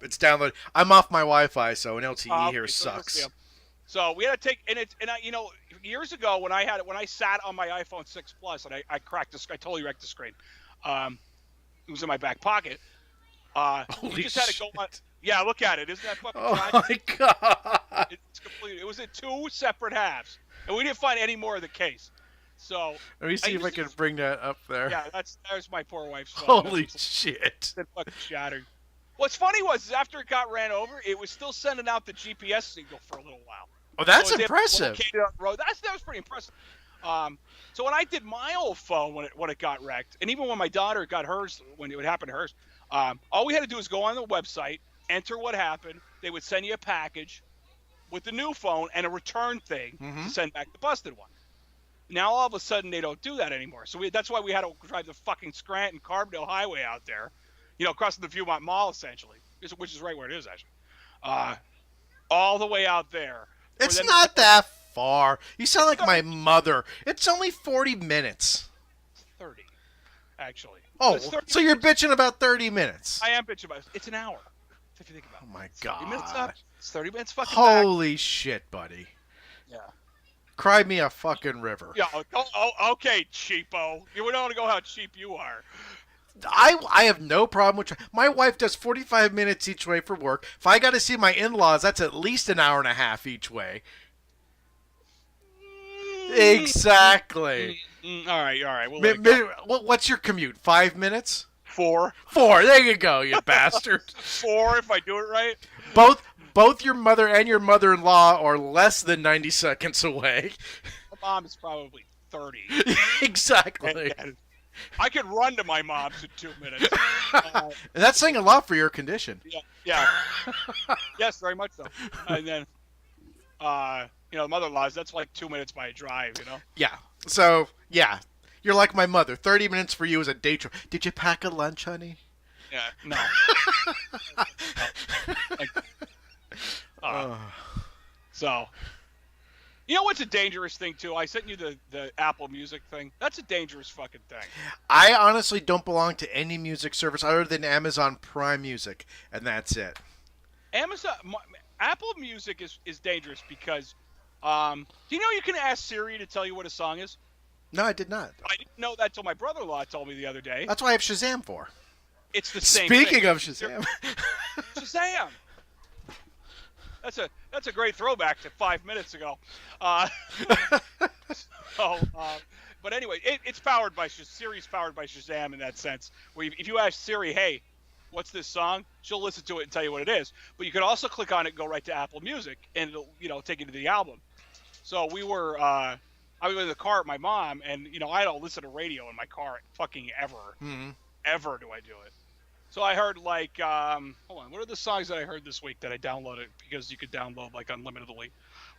It's downloaded. I'm off my Wi-Fi, so an LTE here sucks. So we had to take, years ago when I sat on my iPhone 6 Plus and I cracked I totally wrecked the screen. It was in my back pocket. Holy just had to go on. Yeah, look at it. Isn't that fucking tragic? My God. It's complete. It was in 2 separate halves, and we didn't find any more of the case. So let me see if I can bring that up there. Yeah, there's my poor wife's phone. Holy shit! It fucking shattered. What's funny was after it got ran over, it was still sending out the GPS signal for a little while. Oh, that's impressive. That was pretty impressive. So when I did my old phone when it got wrecked, and even when my daughter got hers, when it would happen to hers, all we had to do was go on the website, enter what happened. They would send you a package with the new phone and a return thing to send back the busted one. Now all of a sudden they don't do that anymore. So that's why we had to drive the fucking Scranton-Carbondale Highway out there, crossing the Viewmont Mall essentially, which is right where it is actually, all the way out there. It's not that far. You sound like my mother. It's only 40 minutes. 30, actually. Oh, so you're bitching about 30 minutes. I am bitching about it. It's an hour, if you think about it. Oh, my God. 30 minutes up. It's 30 minutes fucking Holy shit, buddy. Yeah. Cry me a fucking river. Yeah. Oh, okay, cheapo. You don't want to go how cheap you are. I have no problem with my wife does 45 minutes each way for work. If I got to see my in-laws, that's at least an hour and a half each way. Exactly. All right. We'll what's your commute? 5 minutes? 4. 4. There you go, you bastard. 4 if I do it right. Both your mother and your mother-in-law are less than 90 seconds away. My mom is probably 30. Exactly. And I could run to my mom's in 2 minutes. And that's saying a lot for your condition. Yeah. Yes, very much so. And then, mother-in-law's, that's like 2 minutes by a drive, Yeah. So, yeah. You're like my mother. 30 minutes for you is a day trip. Did you pack a lunch, honey? Yeah, no. So, you know what's a dangerous thing, too? I sent you the Apple Music thing. That's a dangerous fucking thing. I honestly don't belong to any music service other than Amazon Prime Music, and that's it. Apple Music is dangerous because, do you know you can ask Siri to tell you what a song is? No, I did not. I didn't know that till my brother-in-law told me the other day. That's why I have Shazam for. It's the same Speaking thing. of Shazam. Shazam! That's a great throwback to 5 minutes ago. But anyway, it's powered by Siri's powered by Shazam in that sense. Where if you ask Siri, hey, what's this song? She'll listen to it and tell you what it is. But you can also click on it and go right to Apple Music, and it'll take you to the album. So I was in the car with my mom, and I don't listen to radio in my car fucking ever. Mm-hmm. Ever do I do it. So I heard hold on, what are the songs that I heard this week that I downloaded because you could download like unlimitedly?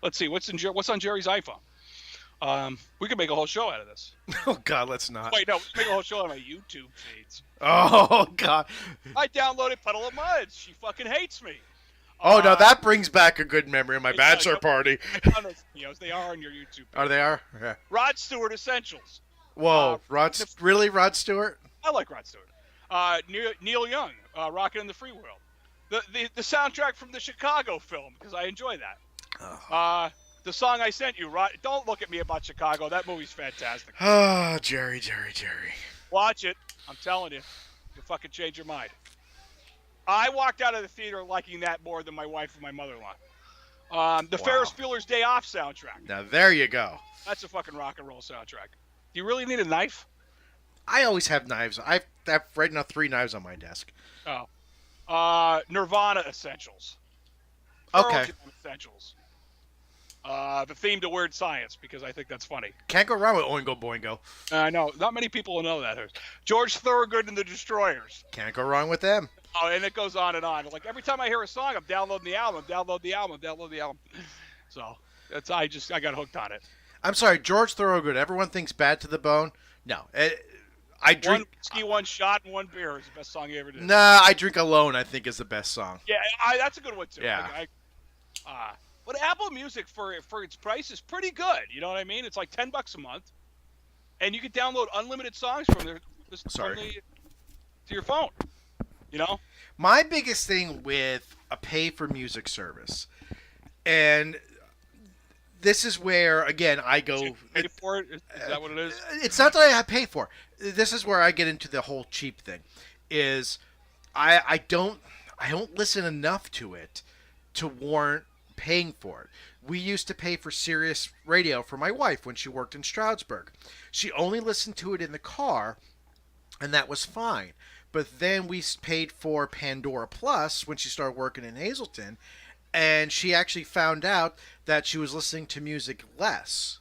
Let's see, what's on Jerry's iPhone? We could make a whole show out of this. Oh God, let's not. Wait, no, we can make a whole show out of my YouTube feeds. Oh God. I downloaded Puddle of Mud. She fucking hates me. Oh no, that brings back a good memory of my it bachelor does. party. I found those videos. They are on your YouTube. Oh, they are. Yeah. Rod Stewart Essentials. Whoa, really, Rod Stewart? I like Rod Stewart. Neil Young, Rockin' in the Free World. The soundtrack from the Chicago film, because I enjoy that. Oh. The song I sent you, Don't Look at Me About Chicago. That movie's fantastic. Oh, Jerry. Watch it. I'm telling you. You'll fucking change your mind. I walked out of the theater liking that more than my wife and my mother-in-law. The Ferris Bueller's Day Off soundtrack. Now, there you go. That's a fucking rock and roll soundtrack. Do you really need a knife? I always have knives. I've right now 3 knives on my desk. Oh. Nirvana Essentials. Okay. Essentials. The theme to Weird Science, because I think that's funny. Can't go wrong with Oingo Boingo. I know. Not many people know that. George Thorogood and the Destroyers. Can't go wrong with them. Oh, and it goes on and on. Like, every time I hear a song, I'm downloading the album, download the album. So, I got hooked on it. I'm sorry, George Thorogood. Everyone thinks Bad to the Bone. No. I drink... One whiskey, one shot, and one beer is the best song you ever did. Nah, I Drink Alone, I think, is the best song. Yeah, that's a good one, too. Yeah. But Apple Music, for its price, is pretty good. You know what I mean? It's like $10 a month. And you can download unlimited songs from there to your phone. You know? My biggest thing with a pay-for-music service, and this is where, again, I go... You pay for it? Is that what it is? It's not that I pay for it. This is where I get into the whole cheap thing, is I don't listen enough to it to warrant paying for it. We used to pay for Sirius Radio for my wife when she worked in Stroudsburg. She only listened to it in the car, and that was fine. But then we paid for Pandora Plus when she started working in Hazleton, and she actually found out that she was listening to music less.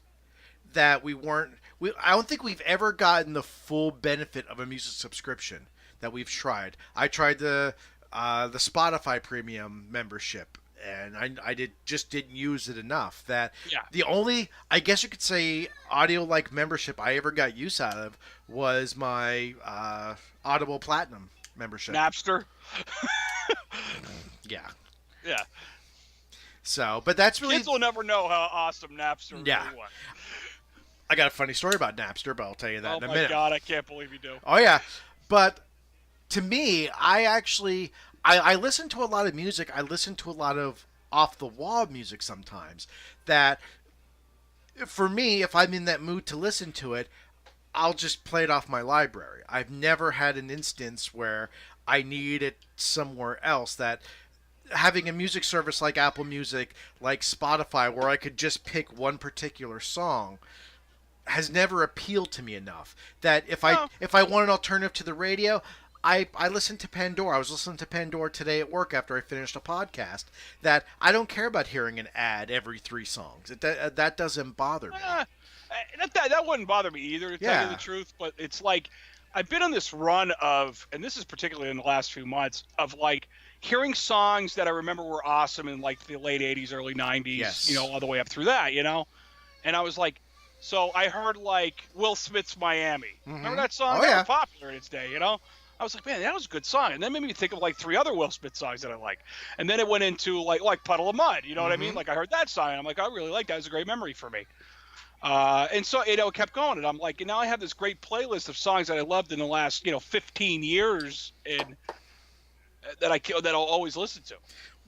That I don't think we've ever gotten the full benefit of a music subscription that we've tried. I tried the Spotify Premium membership, and I didn't use it enough. That The only, I guess you could say, audio-like membership I ever got use out of was my Audible Platinum membership. Napster? Yeah. Yeah. So, but that's really... Kids will never know how awesome Napster really was. I got a funny story about Napster, but I'll tell you that in a minute. Oh my God, I can't believe you do. Oh yeah. But to me, I listen to a lot of music. I listen to a lot of off-the-wall music sometimes. That, for me, if I'm in that mood to listen to it, I'll just play it off my library. I've never had an instance where I need it somewhere else. That having a music service like Apple Music, like Spotify, where I could just pick one particular song, has never appealed to me enough. That if I want an alternative to the radio, I listen to Pandora. I was listening to Pandora today at work after I finished a podcast. That I don't care about hearing an ad every 3 songs. That doesn't bother me. That wouldn't bother me either, to tell you the truth. But it's like, I've been on this run of, and this is particularly in the last few months, of like hearing songs that I remember were awesome in like the late 80s, early 90s, you know, all the way up through that, you know? And I was like, so I heard like Will Smith's Miami. Mm-hmm. Remember that song? That was popular in its day, you know? I was like, man, that was a good song. And that made me think of like 3 other Will Smith songs that I like. And then it went into like Puddle of Mud, you know what I mean? Like I heard that song and I'm like, I really like that. It was a great memory for me. And so, you know, it kept going. And I'm like, and now I have this great playlist of songs that I loved in the last, 15 years and that I'll always listen to.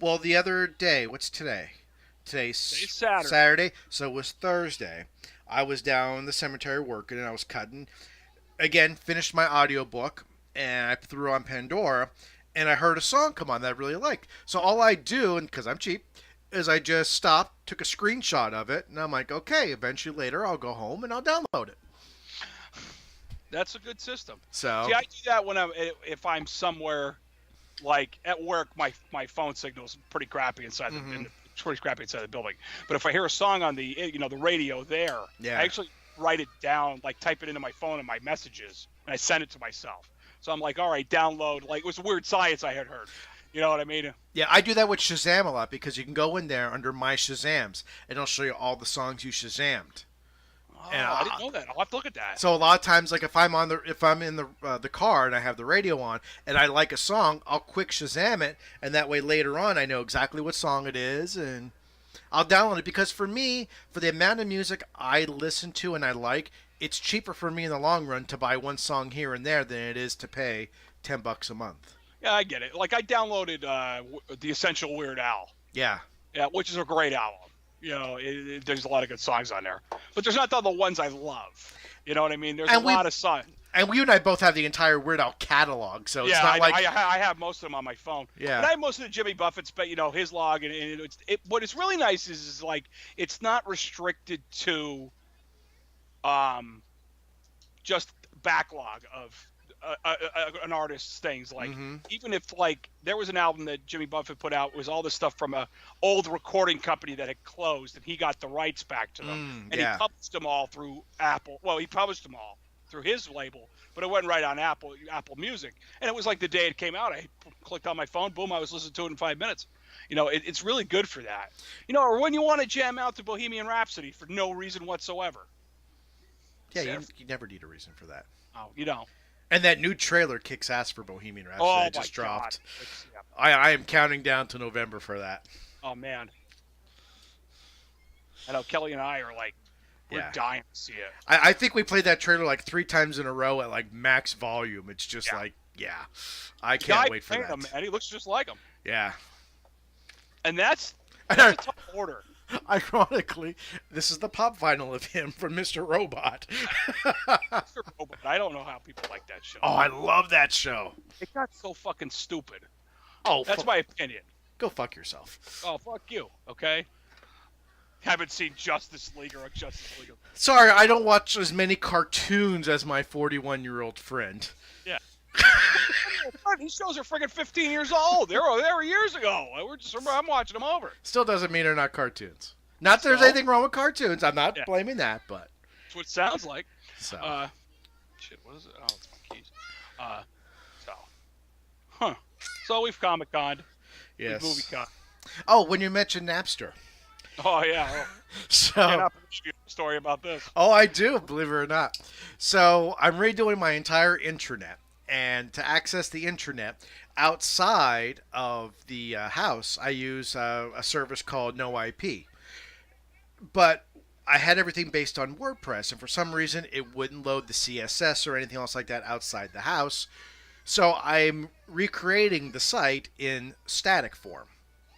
Well, the other day, what's today? Today's Saturday. Saturday, so it was Thursday. I was down in the cemetery working, and I was cutting. Again, finished my audiobook, and I threw on Pandora, and I heard a song come on that I really liked. So all I do, and because I'm cheap, is I just stopped, took a screenshot of it, and I'm like, okay, eventually later I'll go home and I'll download it. That's a good system. So see, I do that if I'm somewhere, like at work, my phone signal's pretty crappy inside the building. But if I hear a song on the the radio there, I actually write it down, like type it into my phone in my messages, and I send it to myself. So I'm like, all right, download. Like it was Weird Science I had heard. You know what I mean? Yeah, I do that with Shazam a lot because you can go in there under My Shazams, and it'll show you all the songs you Shazammed. And I didn't know that. I'll have to look at that. so a lot of times, like if I'm in the car and I have the radio on and I like a song, I'll quick Shazam it, and that way later on I know exactly what song it is, and I'll download it because for me, for the amount of music I listen to and I like, it's cheaper for me in the long run to buy one song here and there than it is to pay $10 a month. Yeah, I get it. Like I downloaded the Essential Weird Al. Yeah. Yeah, which is a great album. There's a lot of good songs on there, but there's not all the ones I love. You know what I mean? There's a lot of songs. And you and I both have the entire Weird Al catalog, so it's not like I have most of them on my phone. Yeah. But I have most of the Jimmy Buffett's, but his log, and what is really nice is like it's not restricted to, just backlog of an artist's things. Like even if like there was an album that Jimmy Buffett put out was all the stuff from a old recording company that had closed, and he got the rights back to them, and he published them all through Apple. Well, he published them all through his label, but it wasn't right on Apple Music. And it was like the day it came out, I clicked on my phone, boom, I was listening to it in 5 minutes. It's really good for that. Or when you want to jam out to Bohemian Rhapsody for no reason whatsoever. Yeah, you never need a reason for that. Oh, you don't. And that new trailer kicks ass for Bohemian Rhapsody. It just dropped. I am counting down to November for that. Oh, man. I know Kelly and I are like, we're dying to see it. I think we played that trailer like 3 times in a row at like max volume. It's just I can't wait for that. Him, and he looks just like him. Yeah. And that's a tough order. Ironically, this is the pop vinyl of him from Mr. Robot. Mr. Robot. I don't know how people like that show. Oh, I love that show. It got so fucking stupid. Oh, that's my opinion. Go fuck yourself. Oh, fuck you. Okay. Haven't seen Justice League or Justice League. Sorry, I don't watch as many cartoons as my 41-year-old friend. Yeah. These shows are friggin' 15 years old. They were years ago. I'm watching them over. Still doesn't mean they're not cartoons. Not that there's anything wrong with cartoons. I'm not blaming that, but that's what it sounds like. So. Shit, what is it? Oh, it's my keys. So we've Comic-Con. Yes. We've Movie-Con. Oh, when you mentioned Napster. Oh, yeah. So. I cannot believe you have a story about this. Oh, I do, believe it or not. So I'm redoing my entire intranet. And to access the intranet outside of the house, I use a service called NoIP. But I had everything based on WordPress, and for some reason it wouldn't load the CSS or anything else like that outside the house. So I'm recreating the site in static form.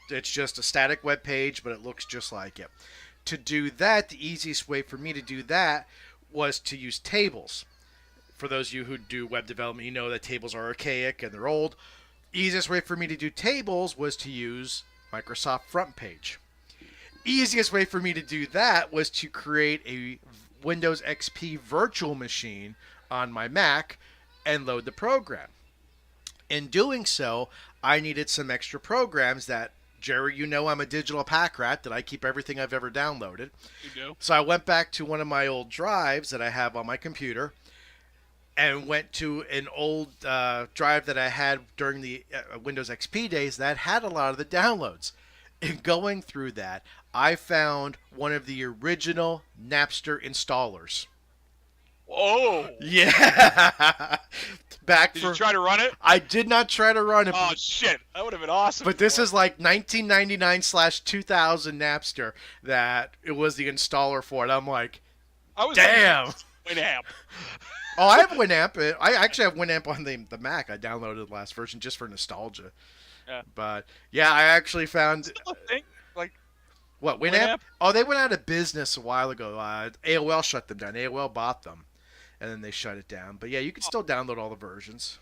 It's just a static web page, but it looks just like it. To do that, the easiest way for me to do that was to use tables. For those of you who do web development, you know that tables are archaic and they're old. Easiest way for me to do tables was to use Microsoft Front Page. Easiest way for me to do that was to create a Windows XP virtual machine on my Mac and load the program. In doing so, I needed some extra programs that, Jerry, you know I'm a digital pack rat, that I keep everything I've ever downloaded. You do? So I went back to one of my old drives that I have on my computer and went to an old drive that I had during the Windows XP days that had a lot of the downloads. In going through that, I found one of the original Napster installers. Whoa! Yeah! Did you try to run it? I did not try to run it. Oh, shit. That would have been awesome. But this is like 1999/2000 Napster that it was the installer for it. I'm like, damn! Winamp. Oh, I have Winamp. I actually have Winamp on the Mac. I downloaded the last version just for nostalgia. Yeah. But yeah, I actually found. Still a thing? Like what, Winamp? Oh, they went out of business a while ago. AOL shut them down. AOL bought them, and then they shut it down. But yeah, you can still download all the versions.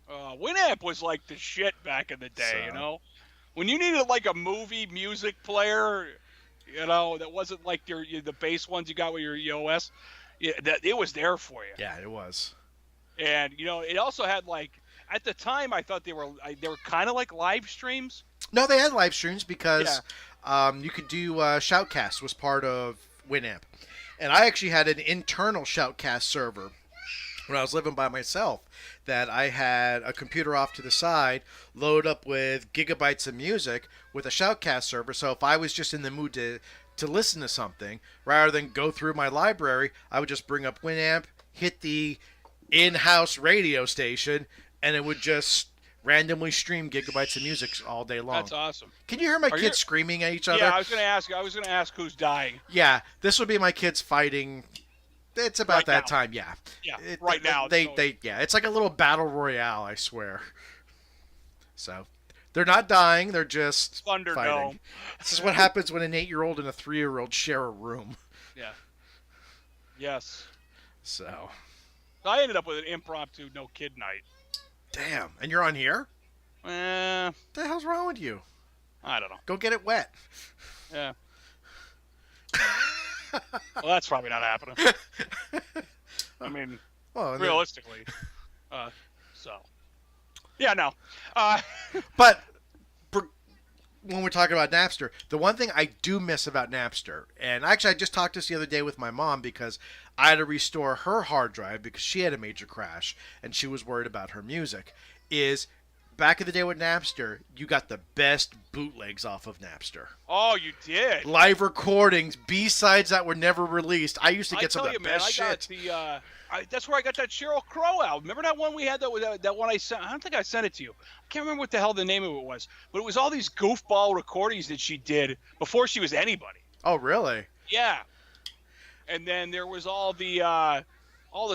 Winamp was like the shit back in the day, you know? When you needed like a movie music player, that wasn't like the base ones you got with your EOS. Yeah, it was there for you. Yeah, it was. And it also had like at the time I thought they were kind of like live streams. No, they had live streams because you could do Shoutcast was part of Winamp, and I actually had an internal Shoutcast server when I was living by myself. That I had a computer off to the side, load up with gigabytes of music with a Shoutcast server. So if I was just in the mood to to listen to something, rather than go through my library, I would just bring up Winamp, hit the in-house radio station, and it would just randomly stream gigabytes of music all day long. That's awesome. Can you hear my Are kids screaming at each other? Yeah, I was gonna ask who's dying. Yeah, this would be my kids fighting. It's about Right that now. time, yeah. Yeah, right now. Yeah, it's like a little battle royale, I swear. So, they're not dying, they're just Thunderdome. fighting. This is what happens when an 8-year-old and a 3-year-old share a room. Yeah. Yes. So, I ended up with an impromptu no kid night. damn. And you're on here? Eh, What the hell's wrong with you? I don't know. Go get it wet. Yeah. Well, that's probably not happening. I mean, Well, realistically. So. Yeah, no. But when we're talking about Napster, the one thing I do miss about Napster, and actually I just talked this the other day with my mom because I had to restore her hard drive because she had a major crash and she was worried about her music, is back in the day with Napster, you got the best bootlegs off of Napster. Oh, you did? Live recordings, B-sides that were never released. I used to get some of the best shit. That's where I got that Sheryl Crow album. Remember that one we had? That one I sent. I don't think I sent it to you. I can't remember what the hell the name of it was. But it was all these goofball recordings that she did before she was anybody. Oh, really? Yeah. And then there was all the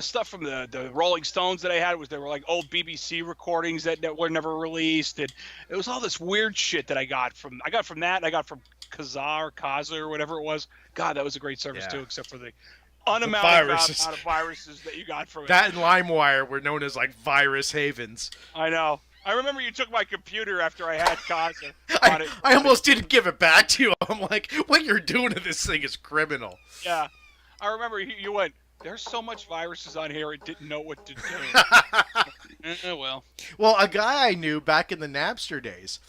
stuff from the Rolling Stones that I had. They were like old BBC recordings that were never released. And it was all this weird shit that I got from that. And I got from Kazaa or whatever it was. God, that was a great service too, except for the unamounted amount of viruses that you got from it. That and LimeWire were known as like virus havens. I know. I remember you took my computer after I had Kazaa on it. I almost didn't give it back to you. I'm like, what you're doing to this thing is criminal. Yeah. I remember you went, there's so much viruses on here, it didn't know what to do. Well. Well, a guy I knew back in the Napster days,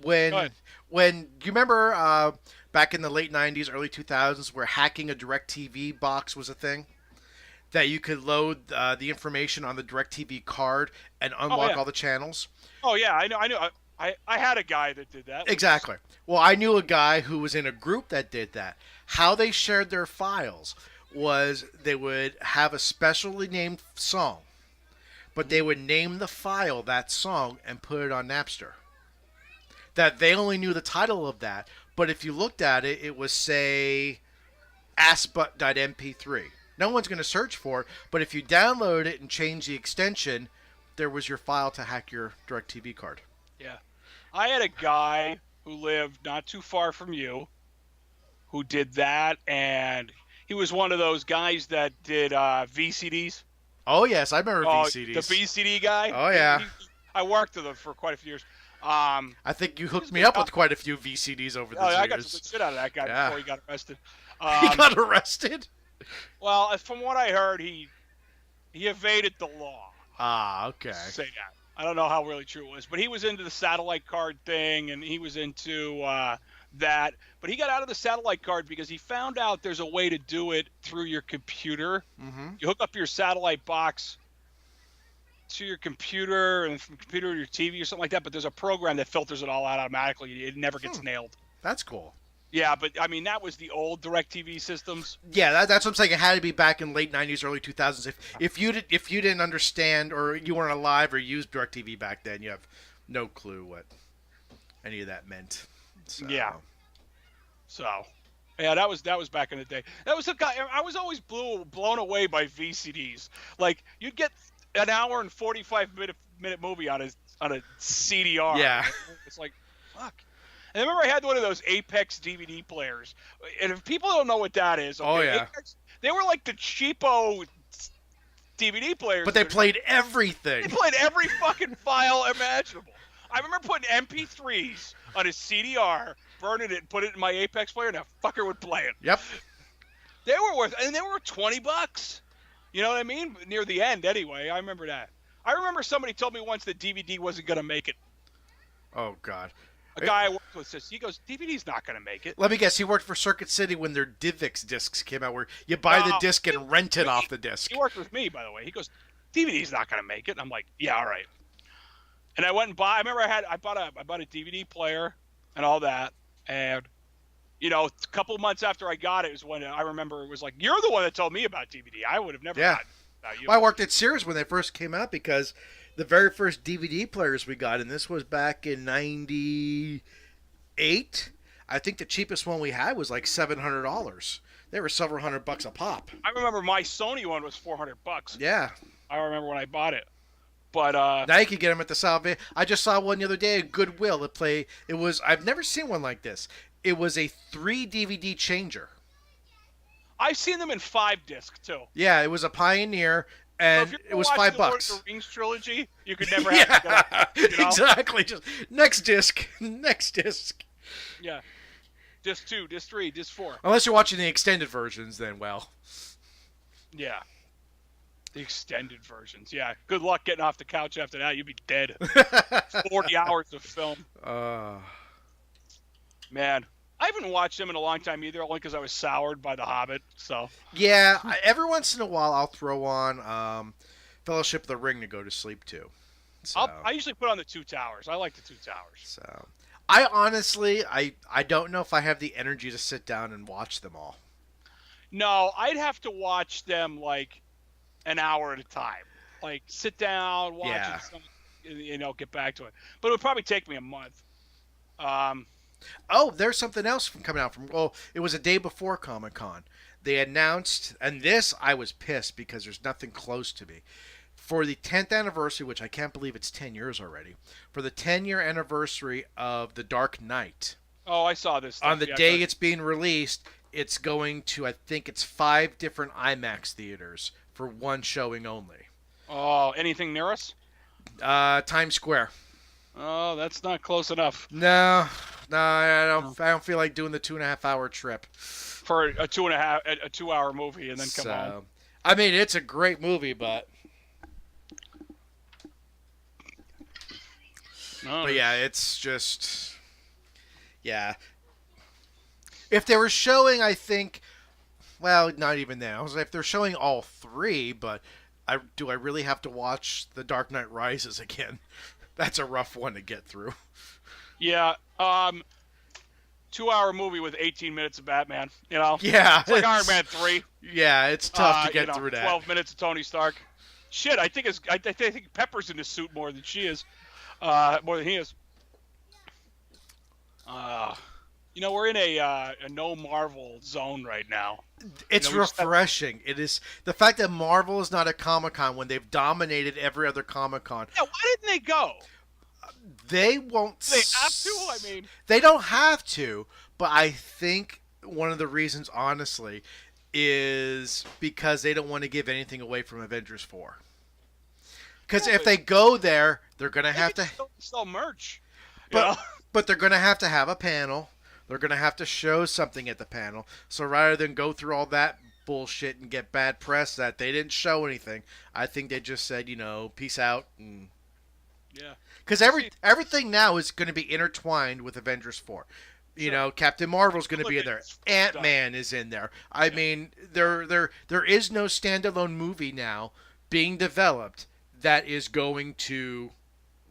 when you remember back in the late 90s, early 2000s, where hacking a DirecTV box was a thing? That you could load the information on the DirecTV card and unlock all the channels? Oh, yeah, I know. I had a guy that did that. Exactly. Well, I knew a guy who was in a group that did that. How they shared their files was they would have a specially named song, but they would name the file that song and put it on Napster. That they only knew the title of that, but if you looked at it, it was, say, assbutt.mp3. No one's going to search for it, but if you download it and change the extension, there was your file to hack your DirecTV card. Yeah. I had a guy who lived not too far from you who did that, and he was one of those guys that did VCDs. Oh, yes, I remember VCDs. The VCD guy? Oh, yeah. I worked with him for quite a few years. I think you hooked me up with quite a few VCDs over the years. I got some good shit out of that guy before he got arrested. He got arrested? Well, from what I heard, he evaded the law. Ah, okay. Say that. I don't know how really true it was, but he was into the satellite card thing, and he was into that. But he got out of the satellite card because he found out there's a way to do it through your computer. Mm-hmm. You hook up your satellite box to your computer, and from computer to your TV or something like that, but there's a program that filters it all out automatically. It never gets nailed. That's cool. Yeah, but I mean, that was the old DirecTV systems. Yeah, that's what I'm saying. It had to be back in late 90s, early 2000s. If you didn't understand or you weren't alive or used DirecTV back then, you have no clue what any of that meant. So. Yeah. So, yeah, that was back in the day. That was a guy. I was always blown away by VCDs. Like, you'd get an hour and 45-minute movie on a CDR. Yeah. It's like, fuck. And I remember I had one of those Apex DVD players. And if people don't know what that is, okay, oh yeah, Apex, they were like the cheapo DVD players. But they played everything. They played every fucking file imaginable. I remember putting MP3s on a CDR, burning it, and put it in my Apex player, and that fucker would play it. Yep. They were $20. You know what I mean? Near the end, anyway. I remember that. I remember somebody told me once that DVD wasn't going to make it. Oh, God. A guy I worked with says, he goes, DVD's not going to make it. Let me guess, he worked for Circuit City when their DivX discs came out, where you buy the disc and rent it off the disc. He worked with me, by the way. He goes, DVD's not going to make it. And I'm like, yeah, all right. And I went and I remember I bought a DVD player and all that, and a couple months after I got it is when I remember it was like, you're the one that told me about DVD. I would have never gotten about you. Well, I worked at Sears when they first came out because the very first DVD players we got, and this was back in '98. I think the cheapest one we had was like $700. They were several $100 a pop. I remember my Sony one was $400. Yeah. I remember when I bought it. But now you can get them at the Salvation. I just saw one the other day at Goodwill. It was I've never seen one like this. It was a 3 DVD changer. I've seen them in 5-disc too. Yeah, it was a Pioneer, and it was $5. The Lord of the Rings trilogy, you could never have to go. Exactly. Just next disc. Yeah. Disc 2, Disc 3, Disc 4. Unless you're watching the extended versions, then well. Yeah. The extended versions. Yeah. Good luck getting off the couch after that. You'd be dead. 40 hours of film. Man. I haven't watched them in a long time either, only because I was soured by The Hobbit. So. Yeah. Every once in a while, I'll throw on Fellowship of the Ring to go to sleep to. So. I usually put on the Two Towers. I like the Two Towers. So. I honestly, I don't know if I have the energy to sit down and watch them all. No, I'd have to watch them like an hour at a time. Like sit down, watch it, get back to it. But it would probably take me a month. Oh, there's something else coming out it was a day before Comic-Con. They announced, and this I was pissed because there's nothing close to me. For the 10th anniversary, which I can't believe it's 10 years already, for the 10-year anniversary of The Dark Knight. Oh, I saw this stuff. On the day it's being released, it's going to, I think it's 5 different IMAX theaters for one showing only. Oh, anything near us? Times Square. Oh, that's not close enough. No, I don't feel like doing the 2.5-hour trip for a 2-hour movie and then come home. I mean, it's a great movie, but but yeah, it's just If they were showing, I think, well, not even now. If they're showing all 3, but do I really have to watch The Dark Knight Rises again? That's a rough one to get through. Yeah, 2-hour movie with 18 minutes of Batman. Yeah, it's like Iron Man 3. Yeah, it's tough to get through that. 12 minutes of Tony Stark. Shit, I think Pepper's in this suit more than she is, more than he is. We're in a no Marvel zone right now. It's refreshing. It is the fact that Marvel is not a Comic-Con when they've dominated every other Comic-Con. Yeah, why didn't they go? They won't. They have to. I mean, they don't have to. But I think one of the reasons, honestly, is because they don't want to give anything away from Avengers 4. Because if they go there, they're gonna have to sell merch. But they're gonna have to have a panel. They're going to have to show something at the panel. So rather than go through all that bullshit and get bad press that they didn't show anything, I think they just said, peace out. And yeah. Because everything now is going to be intertwined with Avengers 4. Captain Marvel's going to be in there. Ant-Man is in there. I mean, there is no standalone movie now being developed that is going to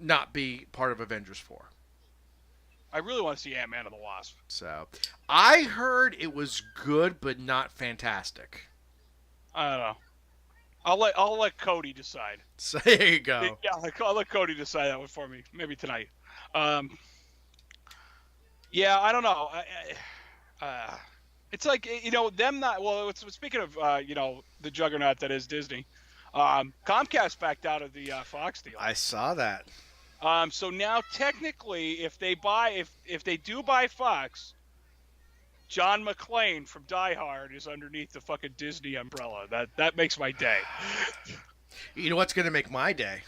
not be part of Avengers 4. I really want to see Ant-Man and the Wasp. So, I heard it was good, but not fantastic. I don't know. I'll let Cody decide. So there you go. Yeah, I'll let Cody decide that one for me. Maybe tonight. Yeah, I don't know. It's like them not. Well, speaking of the juggernaut that is Disney, Comcast backed out of the Fox deal. I saw that. So now technically, if they do buy Fox, John McClane from Die Hard is underneath the fucking Disney umbrella. That makes my day. You know what's gonna make my day?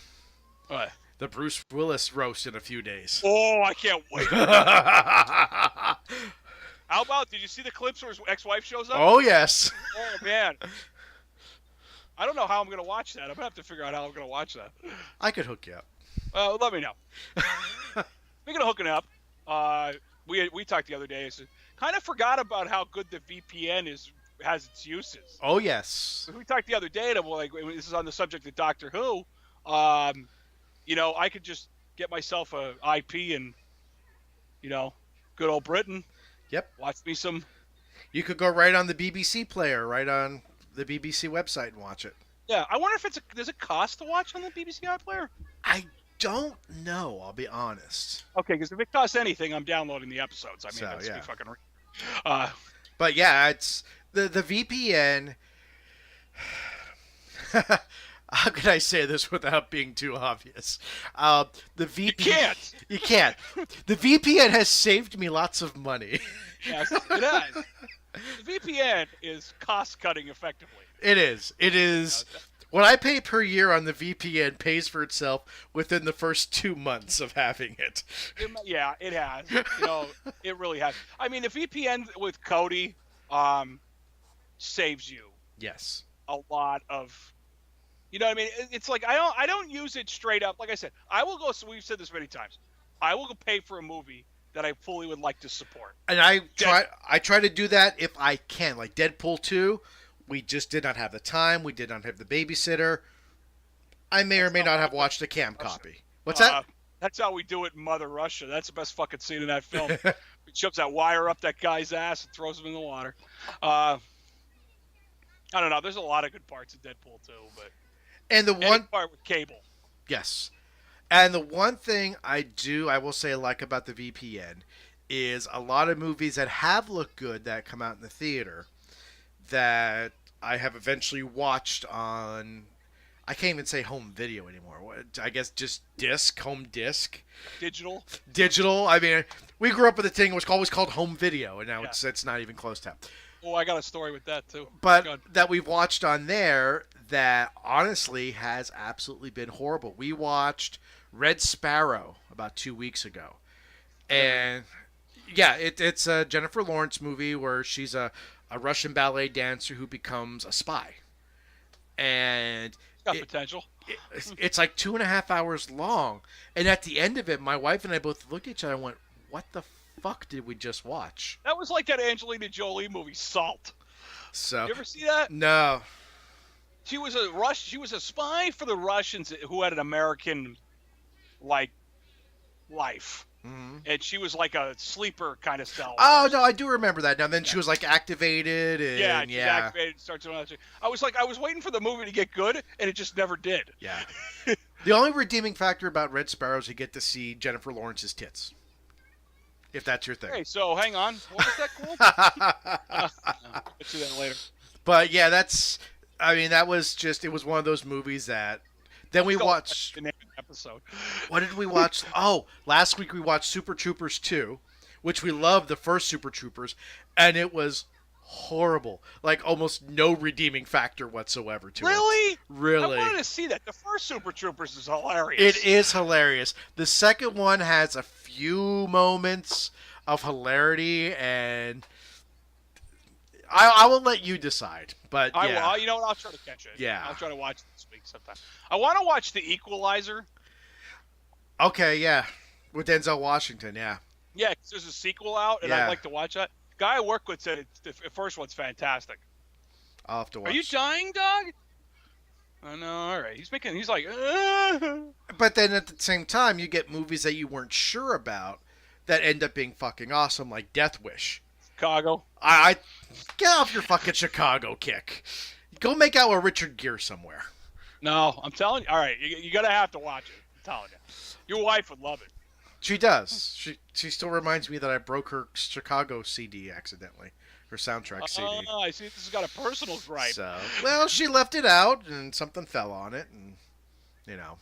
What? The Bruce Willis roast in a few days. Oh, I can't wait. How about? Did you see the clips where his ex-wife shows up? Oh yes. Oh man. I don't know how I'm gonna watch that. I'm gonna have to figure out how I'm gonna watch that. I could hook you up. Let me know. Speaking of hooking up, we talked the other day. Kind of forgot about how good the VPN has its uses. Oh yes. We talked the other day, and this is on the subject of Doctor Who. I could just get myself a IP in, good old Britain. Yep. Watch me some. You could go right on the BBC player, right on the BBC website and watch it. Yeah, I wonder if does it cost to watch on the BBC iPlayer? I don't know, I'll be honest. Okay, because if it costs anything, I'm downloading the episodes. I mean, So, let's yeah. be fucking real. But yeah, it's the VPN. How can I say this without being too obvious? The VPN. You can't. You can't. The VPN has saved me lots of money. Yes, it has. The VPN is cost-cutting effectively. It is. It is. What I pay per year on the VPN pays for itself within the first 2 months of having it. Yeah, it has. It really has. I mean, the VPN with Cody saves you Yes. a lot of. You know what I mean? It's like I don't use it straight up. Like I said, I will go. So we've said this many times. I will go pay for a movie that I fully would like to support. And I try to do that if I can. Like Deadpool 2, we just did not have the time. We did not have the babysitter. I may or may not have watched a cam copy. What's that? That's how we do it in Mother Russia. That's the best fucking scene in that film. He shoves that wire up that guy's ass and throws him in the water. I don't know. There's a lot of good parts of Deadpool 2, but And the one part with Cable. Yes. And the one thing I will say like about the VPN is a lot of movies that have looked good that come out in the theater that I have eventually watched on, I can't even say home video anymore. I guess just home disc. Digital. I mean, we grew up with a thing that was always called home video, and now it's not even close to. Oh, I got a story with that too. But that we've watched on there that honestly has absolutely been horrible. We watched Red Sparrow about 2 weeks ago. And yeah, it's a Jennifer Lawrence movie where she's a Russian ballet dancer who becomes a spy. And got potential. It's like 2.5 hours long. And at the end of it, my wife and I both looked at each other and went, what the fuck did we just watch? That was like that Angelina Jolie movie, Salt. So you ever see that? No. She was a spy for the Russians who had an American life. Mm-hmm. And she was like a sleeper kind of cell. Oh no, I do remember that. Now then, she was like activated. And, she's activated. And starts doing all that shit. I was waiting for the movie to get good, and it just never did. Yeah. The only redeeming factor about Red Sparrow is you get to see Jennifer Lawrence's tits. If that's your thing. Hey, so hang on. What was that called? I'll get you that later. But yeah, that was just, it was one of those movies that. Then we watched. The name of the episode. What did we watch? Oh, last week we watched Super Troopers 2, which we loved the first Super Troopers, and it was horrible. Like almost no redeeming factor whatsoever to it. Really? I wanted to see that. The first Super Troopers is hilarious. It is hilarious. The second one has a few moments of hilarity, and I will let you decide. But yeah. I will. You know what? I'll try to catch it. Yeah. I'll try to watch it this week sometime. I want to watch The Equalizer. Okay, yeah. With Denzel Washington, yeah. Yeah, 'cause there's a sequel out, and I'd like to watch that. Guy I work with said the first one's fantastic. I'll have to watch. Are you dying, dog? Oh, no, all right. He's like, But then at the same time, you get movies that you weren't sure about that end up being fucking awesome, like Death Wish. Chicago. I get off your fucking Chicago kick. Go make out with Richard Gere somewhere. No, I'm telling you. All right, you're going to have to watch it. I'm telling you. Your wife would love it. She does. She still reminds me that I broke her Chicago CD accidentally. Her soundtrack CD. Oh, I see. This has got a personal gripe. So, well, she left it out, and something fell on it, and, you know.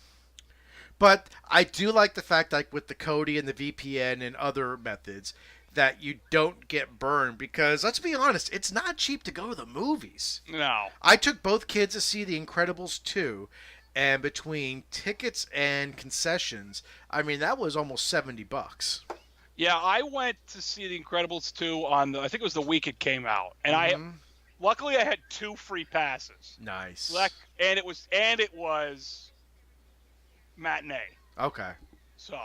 But I do like the fact, like, with the Kodi and the VPN and other methods, that you don't get burned. Because, let's be honest, it's not cheap to go to the movies. No. I took both kids to see The Incredibles 2, and between tickets and concessions, I mean, that was almost $70. Yeah, I went to see The Incredibles 2 on I think it was the week it came out, and luckily I had 2 free passes. Nice. And it was matinee. Okay. So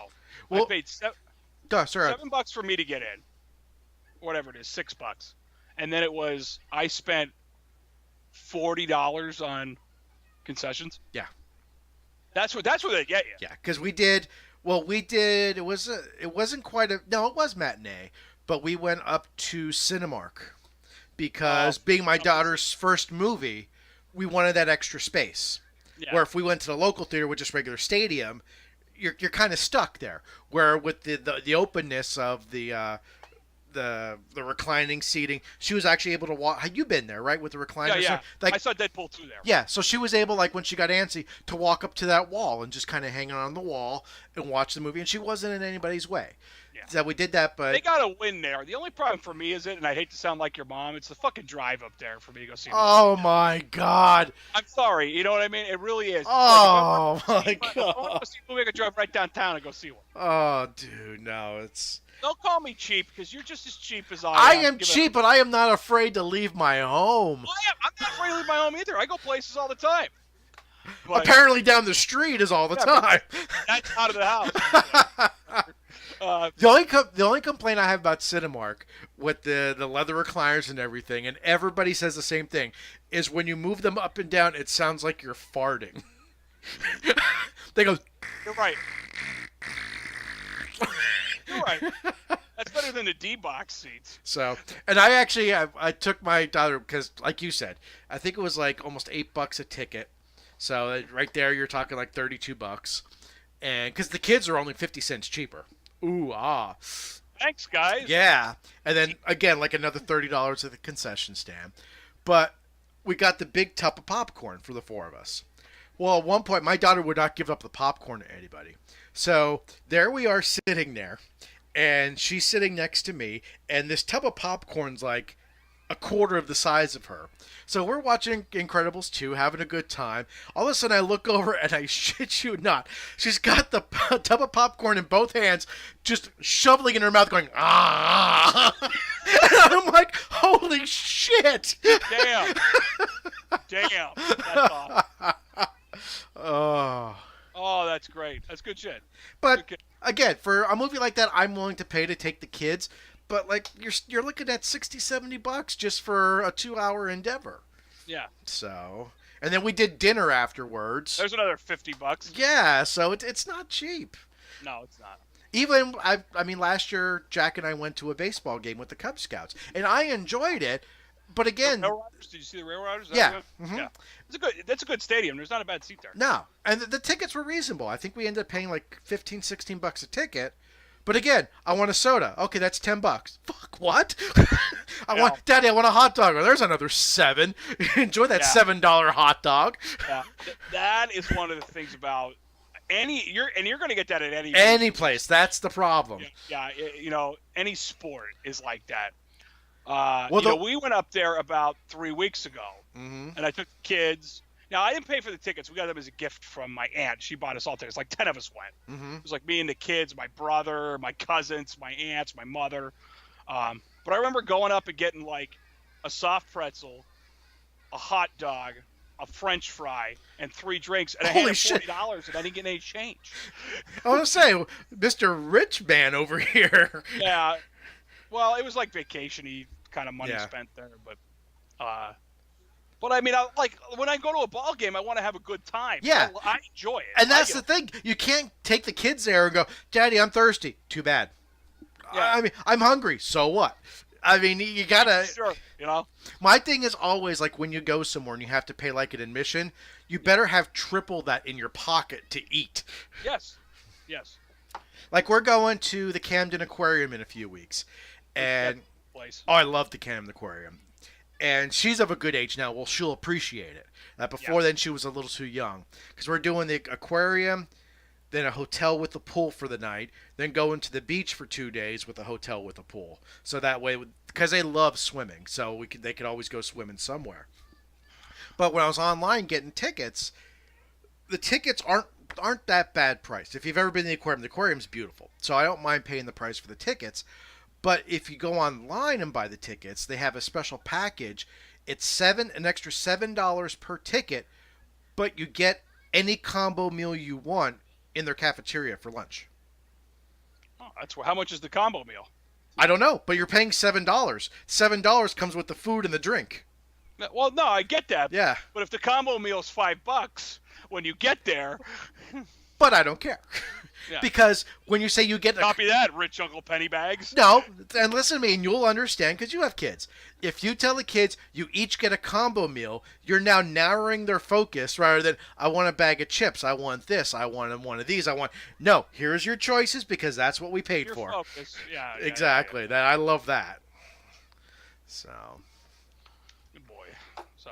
well, I paid $7 for me to get in, whatever it is, $6, and then I spent $40 on concessions. Yeah. That's what they get you. Yeah, because we did. Well, we did. It wasn't quite a. No, it was matinee, but we went up to Cinemark because being my daughter's first movie, we wanted that extra space. Yeah. Where if we went to the local theater with just regular stadium, you're kind of stuck there. Where with the openness of the reclining seating, she was actually able to walk. Had you been there, right, with the recliner? Yeah. Like, I saw Deadpool 2 there. yeah, so she was able, like when she got antsy, to walk up to that wall and just kind of hang on the wall and watch the movie, and she wasn't in anybody's way. Yeah. So we did that, but They got to win there. The only problem for me is and I hate to sound like your mom, it's the fucking drive up there for me to go see. Oh my God! I'm sorry, you know what I mean? It really is. Oh my If I God! want to see a movie, I could drive right downtown and go see one. Oh, dude, no, it's. Don't call me cheap because you're just as cheap as I am. I am Give it cheap, but I am not afraid to leave my home. I'm not afraid to leave my home either. I go places all the time. But Apparently, down the street is all the time. that's out of the house. The only complaint I have about Cinemark with the leather recliners and everything, and everybody says the same thing, is when you move them up and down, it sounds like you're farting. They go. You're right. You're right. That's better than the D-box seats. So, and I took my daughter because, like you said, I think it was like almost $8 a ticket. So right there, you're talking like $32, and because the kids are only 50 cents cheaper. Ooh ah. Thanks, guys. Yeah, and then again, like another $30 at the concession stand. But we got the big tub of popcorn for the four of us. Well, at one point, my daughter would not give up the popcorn to anybody. So there we are sitting there, and she's sitting next to me, and this tub of popcorn's like a quarter of the size of her. So we're watching Incredibles 2, having a good time. All of a sudden, I look over, and I shit you not, she's got the tub of popcorn in both hands, just shoveling in her mouth, going, ah. And I'm like, holy shit. Damn. Damn. That's awesome. Oh, that's great. That's good shit. But again, for a movie like that, I'm willing to pay to take the kids. But like you're looking at $60-$70 just for a 2-hour endeavor. Yeah. So, and then we did dinner afterwards. There's another $50. Yeah, so it's not cheap. No, it's not. Even I mean, last year Jack and I went to a baseball game with the Cub Scouts, and I enjoyed it. But again, Rail Riders? Did you see the Rail Riders? Yeah. Mm-hmm. Yeah. That's a good stadium. There's not a bad seat there. No, and the tickets were reasonable. I think we ended up paying like $15-$16 a ticket. But again, I want a soda. Okay, that's $10. Fuck, what? Daddy, I want a hot dog. Well, there's another $7. Enjoy that $7 hot dog. Yeah, that is one of the things about you're going to get that at any place. That's the problem. Yeah, any sport is like that. We went up there about 3 weeks ago, and I took the kids. Now, I didn't pay for the tickets. We got them as a gift from my aunt. She bought us all tickets. Like 10 of us went. Mm-hmm. It was like me and the kids, my brother, my cousins, my aunts, my mother. But I remember going up and getting like a soft pretzel, a hot dog, a French fry, and 3 drinks. And I had $40, and I didn't get any change. I want to say, Mr. Rich Man over here. Yeah. Well, it was like vacation-y kind of money spent there, but I mean, when I go to a ball game, I want to have a good time. Yeah, I enjoy it. And that's the thing. You can't take the kids there and go, Daddy, I'm thirsty. Too bad. Yeah. I mean, I'm hungry. So what? I mean, you gotta. Sure. My thing is always like when you go somewhere and you have to pay like an admission, you better have triple that in your pocket to eat. Yes. Like we're going to the Camden Aquarium in a few weeks. And I love the Camden Aquarium, and she's of a good age now. Well, she'll appreciate it. Before then, she was a little too young because we're doing the aquarium, then a hotel with a pool for the night, then going to the beach for 2 days with a hotel with a pool. So that way, because they love swimming, so they could always go swimming somewhere. But when I was online getting tickets, the tickets aren't that bad priced. If you've ever been to the aquarium's beautiful, so I don't mind paying the price for the tickets. But if you go online and buy the tickets, they have a special package. It's an extra $7 per ticket, but you get any combo meal you want in their cafeteria for lunch. Oh, how much is the combo meal? I don't know, but you're paying $7. $7 comes with the food and the drink. Well, no, I get that. Yeah. But if the combo meal is $5 when you get there. but I don't care. Yeah. Because when you say you get Copy that, rich Uncle Pennybags. No, and listen to me, and you'll understand because you have kids. If you tell the kids you each get a combo meal, you're now narrowing their focus rather than, I want a bag of chips, I want this, I want one of these, I want... No, here's your choices because that's what we paid Your for. focus. Yeah. Exactly. Yeah. That I love that. So... Good boy. So...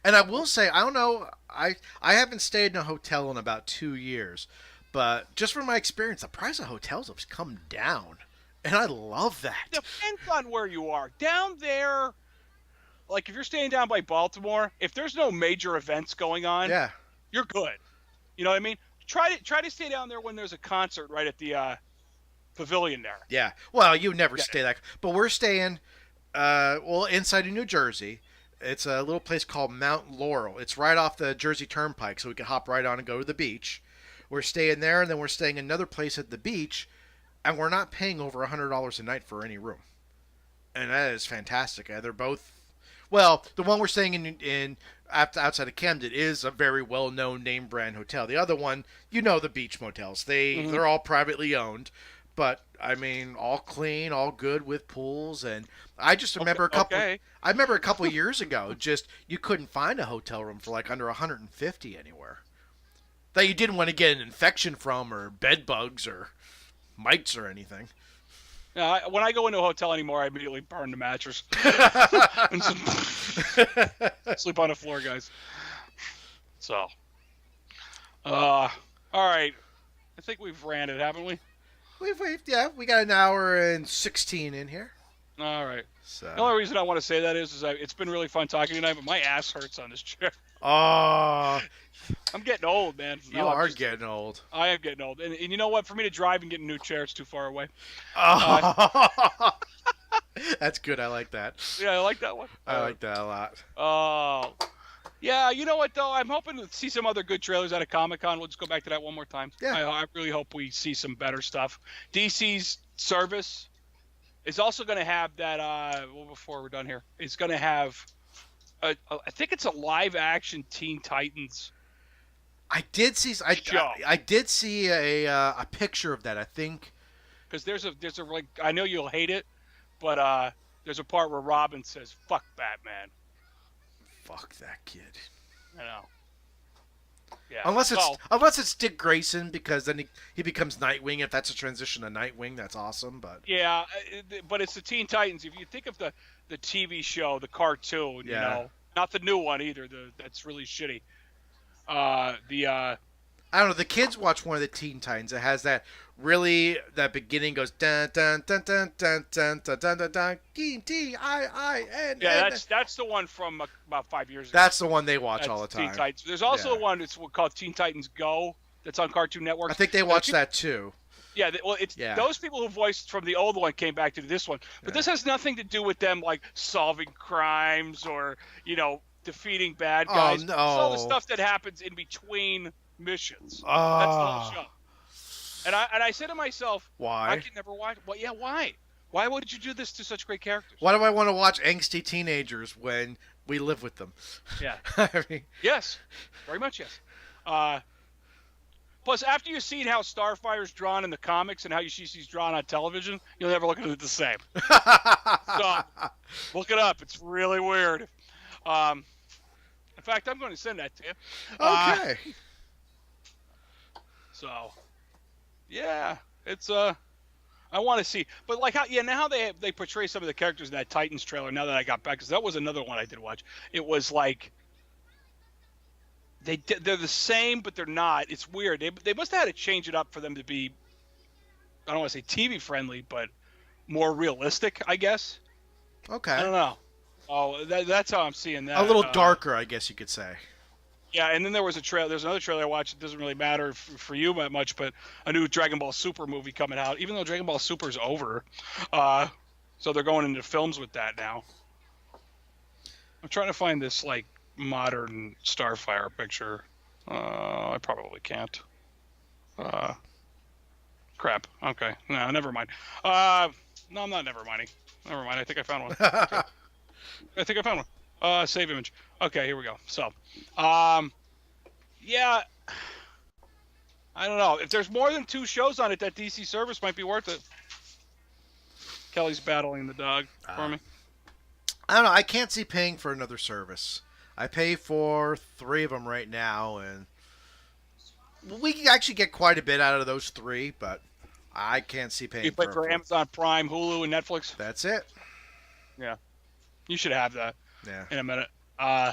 And I will say, I don't know, I haven't stayed in a hotel in about 2 years, but just from my experience, the price of hotels has come down, and I love that. Depends on where you are. Down there, like if you're staying down by Baltimore, if there's no major events going on, Yeah. you're good. You know what I mean? Try to stay down there when there's a concert right at the pavilion there. Yeah. Well, you never stay that, but we're staying, inside of New Jersey. It's a little place called Mount Laurel. It's right off the Jersey Turnpike, so we can hop right on and go to the beach. We're staying there, and then we're staying another place at the beach, and we're not paying over $100 a night for any room. And that is fantastic. They're both... Well, the one we're staying in outside of Camden is a very well-known name brand hotel. The other one, the beach motels. They're all privately owned. But, I mean, all clean, all good with pools. And I just remember I remember a couple of years ago, just you couldn't find a hotel room for like under $150 anywhere. That you didn't want to get an infection from, or bed bugs, or mites, or anything. When I go into a hotel anymore, I immediately burn the mattress. Sleep on the floor, guys. So, all right. I think we've ranted, haven't we? We got an hour and 16 in here. All right. So. The only reason I want to say that is it's been really fun talking tonight, but my ass hurts on this chair. Oh, I'm getting old, man. You are getting old. I am getting old. And you know what? For me to drive and get a new chair, it's too far away. Oh. That's good. I like that. Yeah, I like that one. I like that a lot. Oh. Yeah, you know what, though? I'm hoping to see some other good trailers out of Comic-Con. We'll just go back to that one more time. Yeah. I really hope we see some better stuff. DC's service is also going to have that, before we're done here, it's going to have, I think it's a live-action Teen Titans I did see a picture of that, I think. Because there's a like, I know you'll hate it, but there's a part where Robin says, "Fuck Batman." Fuck that kid. I know. Yeah. Unless it's Dick Grayson, because then he becomes Nightwing. If that's a transition to Nightwing, that's awesome. But yeah, but it's the Teen Titans. If you think of the TV show, the cartoon, not the new one either. That's really shitty. I don't know. The kids watch one of the Teen Titans. It has that beginning goes dun dun dun dun dun dun dun dun dun dun T-I-I-N. Yeah, that's the one from about 5 years ago. That's the one they watch all the time. Teen Titans. There's also one that's called Teen Titans Go. That's on Cartoon Network. I think they watch that too. Yeah, those people who voiced from the old one came back to this one, but this has nothing to do with them like solving crimes or defeating bad guys. Oh, no. It's all the stuff that happens in between missions. Oh. That's the whole show. And I said to myself, why? I can never watch. Well, yeah, why? Why would you do this to such great characters? Why do I want to watch angsty teenagers when we live with them? Yeah. I mean, yes, very much yes. Plus, after you've seen how Starfire's drawn in the comics and how she's drawn on television, you'll never look at it the same. So, look it up. It's really weird. In fact, I'm going to send that to you. Okay. So, yeah, it's I want to see, but like how they portray some of the characters in that Titans trailer. Now that I got back, because that was another one I did watch. It was like they're the same, but they're not. It's weird. They must have had to change it up for them to be, I don't want to say TV friendly, but more realistic, I guess. Okay. I don't know. Oh, that's how I'm seeing that. A little darker, I guess you could say. Yeah, and then there's another trailer I watched. It doesn't really matter for you that much, but a new Dragon Ball Super movie coming out, even though Dragon Ball Super is over. So they're going into films with that now. I'm trying to find this, like, modern Starfire picture. I probably can't. Crap. Okay. No, never mind. No, I'm not never minding. Never mind. I think I found one. Okay. I think I found one. Save image. Okay, here we go. So, yeah. I don't know. If there's more than 2 shows on it, that DC service might be worth it. Kelly's battling the dog for me. I don't know. I can't see paying for another service. I pay for 3 of them right now, and we can actually get quite a bit out of those 3, but I can't see paying You pay for Amazon Prime, Hulu, and Netflix? That's it. Yeah. You should have that in a minute. Oh,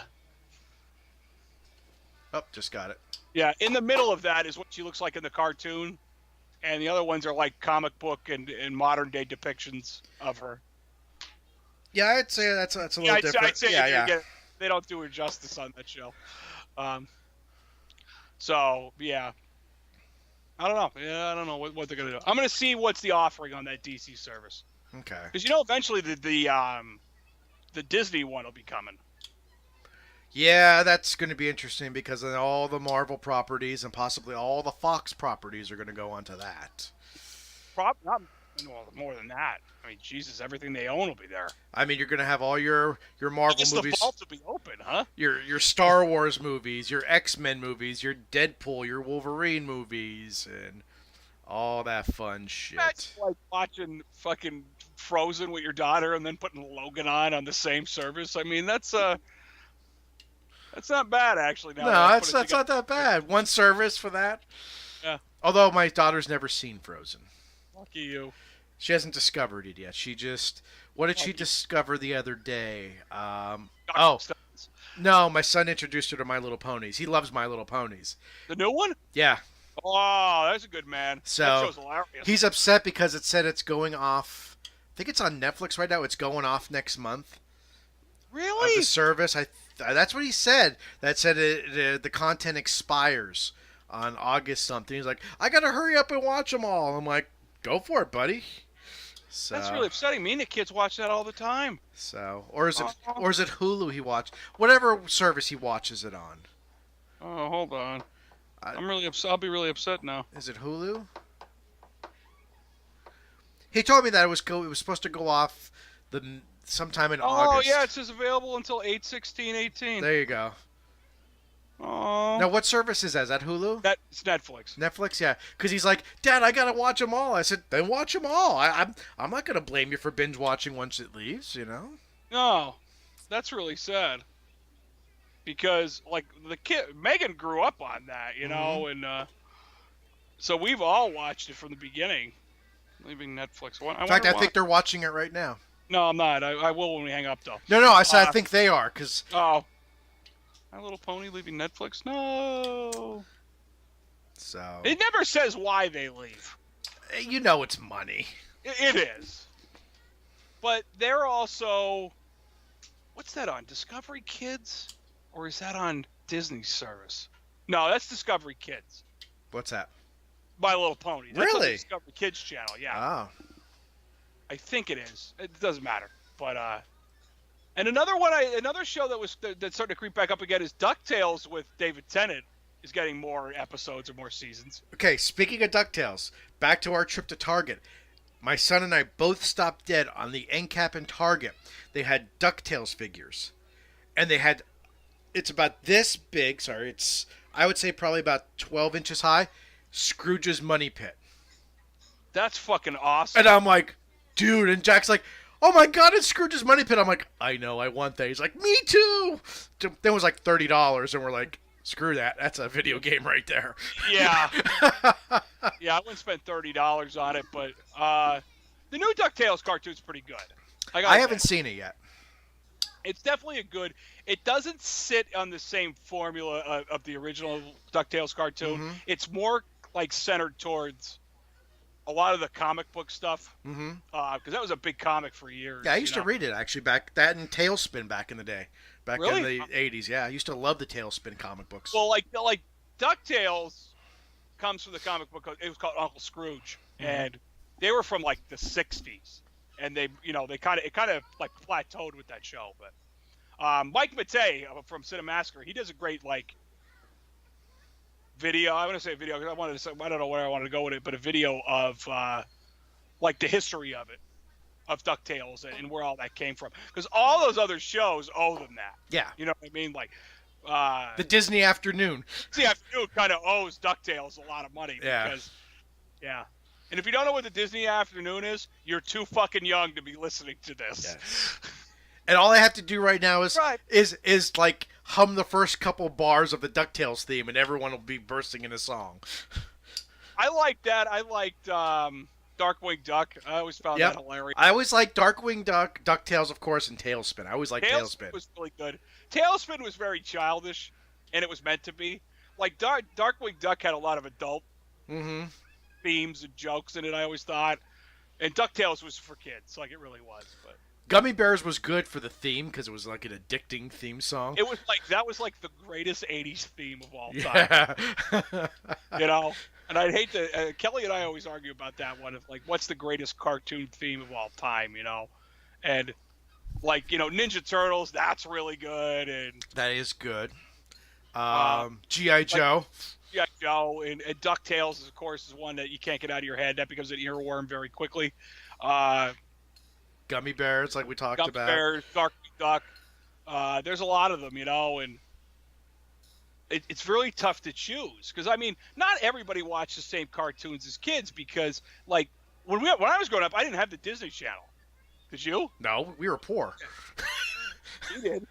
just got it. Yeah, in the middle of that is what she looks like in the cartoon, and the other ones are like comic book and modern day depictions of her. Yeah, I'd say that's a little different. I'd say they don't do her justice on that show. So yeah, I don't know. Yeah, I don't know what they're gonna do. I'm gonna see what's the offering on that DC service. Okay. Because eventually the Disney one will be coming. Yeah, that's going to be interesting because then all the Marvel properties and possibly all the Fox properties are going to go onto that. Not more than that. I mean, Jesus, everything they own will be there. I mean, you're going to have all your Marvel movies. The vault will be open, huh? Your Star Wars movies, your X-Men movies, your Deadpool, your Wolverine movies, and all that fun shit. That's like watching fucking Frozen with your daughter and then putting Logan on the same service. I mean, that's not bad, actually. Now no, that's not that bad. One service for that. Yeah. Although my daughter's never seen Frozen. Lucky you. She hasn't discovered it yet. What did she discover the other day? No, my son introduced her to My Little Ponies. He loves My Little Ponies. The new one? Yeah. Oh, that's a good man. So that show's hilarious. He's upset because it said it's going off. I think it's on Netflix right now. It's going off next month. Really? Of the service. That's what he said. That said the content expires on August something. He's like, I gotta hurry up and watch them all. I'm like, go for it, buddy. So, that's really upsetting. Me and the kids watch that all the time. So, or is it Hulu he watched? Whatever service he watches it on. Oh, hold on. I'm really upset. I'll be really upset now. Is it Hulu? He told me that it was supposed to go off sometime in August. Oh yeah, it says available until 8/16/18. There you go. Oh. Now, what service is that? Is that Hulu? It's Netflix. Netflix, yeah. Because he's like, Dad, I gotta watch them all. I said, then watch them all. I'm not gonna blame you for binge watching once it leaves. No, that's really sad. Because like the kid, Megan grew up on that, and so we've all watched it from the beginning. Leaving Netflix. In fact, I think they're watching it right now. No, I'm not. I will when we hang up, though. No, I said I think they are, because... Oh. My Little Pony leaving Netflix? No. So... It never says why they leave. It's money. It is. But they're also... What's that on? Discovery Kids? Or is that on Disney service? No, that's Discovery Kids. What's that? My Little Pony. That's on the Really? Discovery Kids channel, yeah. Oh. I think it is. It doesn't matter. But and another show that's starting to creep back up again is DuckTales with David Tennant is getting more episodes or more seasons. Okay, speaking of DuckTales, back to our trip to Target. My son and I both stopped dead on the end cap in Target. They had DuckTales figures. And it's about this big, I would say probably about 12 inches high, Scrooge's Money Pit. That's fucking awesome. And I'm like, dude, and Jack's like, oh my god, it's Scrooge's Money Pit. I'm like, I know, I want that. He's like, me too. Then it was like $30, and we're like, screw that. That's a video game right there. Yeah. Yeah, I wouldn't spend $30 on it, but the new DuckTales cartoon's pretty good. I haven't seen it yet. It's definitely it doesn't sit on the same formula of the original DuckTales cartoon. Mm-hmm. It's more like centered towards a lot of the comic book stuff. Mm-hmm. Because that was a big comic for years. Yeah, I used to read it, actually, that and Tailspin back in the day. Back in the 80s, yeah. I used to love the Tailspin comic books. Well, like DuckTales comes from the comic book. It was called Uncle Scrooge. Mm-hmm. And they were from, like, the 60s. And it kind of like plateaued with that show. But Mike Matei from Cinemassacre, he does a great, like, video. I want to say video because I don't know where I wanted to go with it, but a video of like the history of it, of DuckTales and where all that came from. Because all those other shows owe them that. Yeah. You know what I mean? Like The Disney afternoon. See, Afternoon kind of owes DuckTales a lot of money Yeah. because, yeah. And if you don't know what the Disney Afternoon is, you're too fucking young to be listening to this. Yes. And all I have to do right now is Right. is like hum the first couple bars of the DuckTales theme, and everyone will be bursting into song. I like that. I liked Darkwing Duck. I always found Yep. that hilarious. I always like Darkwing Duck, DuckTales, of course, and Tailspin. I always like Tailspin. Was really good. Tailspin was very childish, and it was meant to be. Like Darkwing Duck had a lot of adult Mm-hmm. themes and jokes in it. I always thought, and DuckTales was for kids, like it really was. But Gummy Bears was good for the theme because it was like an addicting theme song. it was like that was like the greatest '80s theme of all time. Yeah. You know, and I'd hate to. Kelly and I always argue about that one of like, what's the greatest cartoon theme of all time? You know, and like Ninja Turtles, that's really good, and That is good. G.I. Joe. yeah, Joe and DuckTales, of course, is one that you can't get out of your head. That becomes an earworm very quickly. Gummy Bears, like we talked Gummy about. Bears, Darkwing Duck. There's a lot of them, and it's really tough to choose because I mean, not everybody watched the same cartoons as kids because, like, when I was growing up, I didn't have the Disney Channel. Did you? No, we were poor. She did.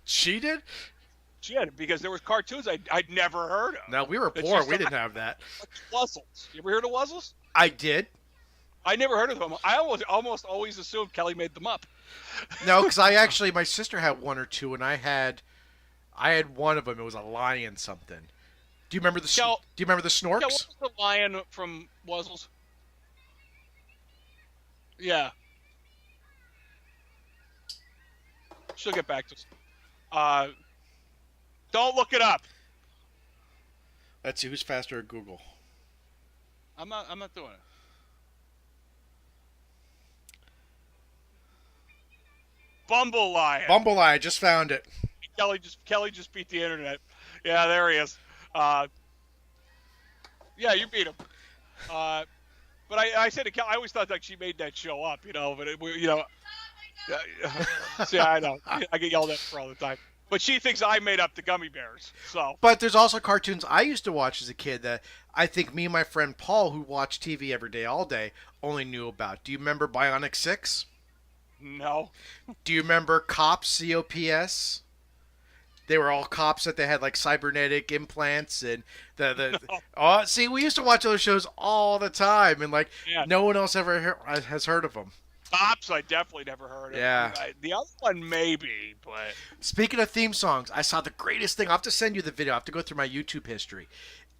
She did? She had because there was cartoons I'd never heard of. No, we were It's poor. just We didn't have that. Like Wuzzles. You ever heard of Wuzzles? I did. I never heard of them. I almost always assumed Kelly made them up. No, because my sister had one or two, and I had one of them. It was a lion something. Do you remember the Kel- Do you remember the Yeah, Snorks? what was the lion from Wuzzles? Yeah. She'll get back to us. Don't look it up. Let's see who's faster at Google. I'm not doing it. Bumble Lion. Bumble, I just found it. Kelly just beat the internet. Yeah, there he is. Yeah, you beat him. But I said to Kelly, I always thought like she made that show up, but see, I know I get yelled at for all the time. But she thinks I made up the Gummy Bears. So. But there's also cartoons I used to watch as a kid that I think me and my friend Paul, who watched TV every day, all day, only knew about. Do you remember Bionic 6? No. Do you remember Cops, COPS? They were all cops that they had like cybernetic implants and the No. Oh, see, we used to watch those shows all the time, and like Yeah. no one else ever has heard of them. Cops, I definitely never heard of. Yeah. The other one maybe, but Speaking of theme songs, I saw the greatest thing. I'll have to send you the video. I have to go through my YouTube history.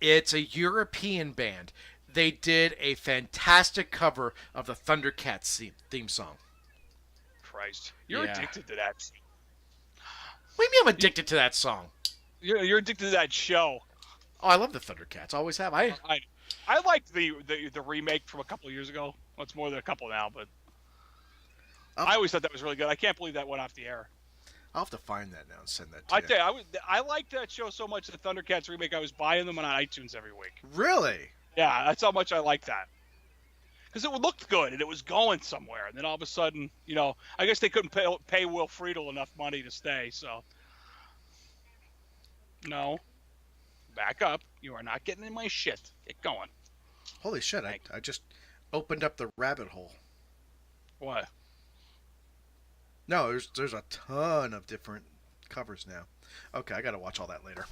It's a European band. They did a fantastic cover of the Thundercats theme song. Christ, you're Yeah. addicted to that. What do you mean I'm addicted to that song? You're addicted to that show. Oh, I love the Thundercats. Always have. I liked the remake from a couple of years ago. Well, it's more than a couple now, but I always thought that was really good. I can't believe that went off the air. I'll have to find that now and send that to I you. tell you, I liked that show so much. The Thundercats remake, I was buying them on iTunes every week. Really? Yeah, that's how much I liked that. Because it looked good and it was going somewhere, and then all of a sudden, I guess they couldn't pay Will Friedle enough money to stay. So, no, back up. You are not getting in my shit. Get going. Holy shit! I just opened up the rabbit hole. What? No, there's a ton of different covers now. Okay, I gotta watch all that later.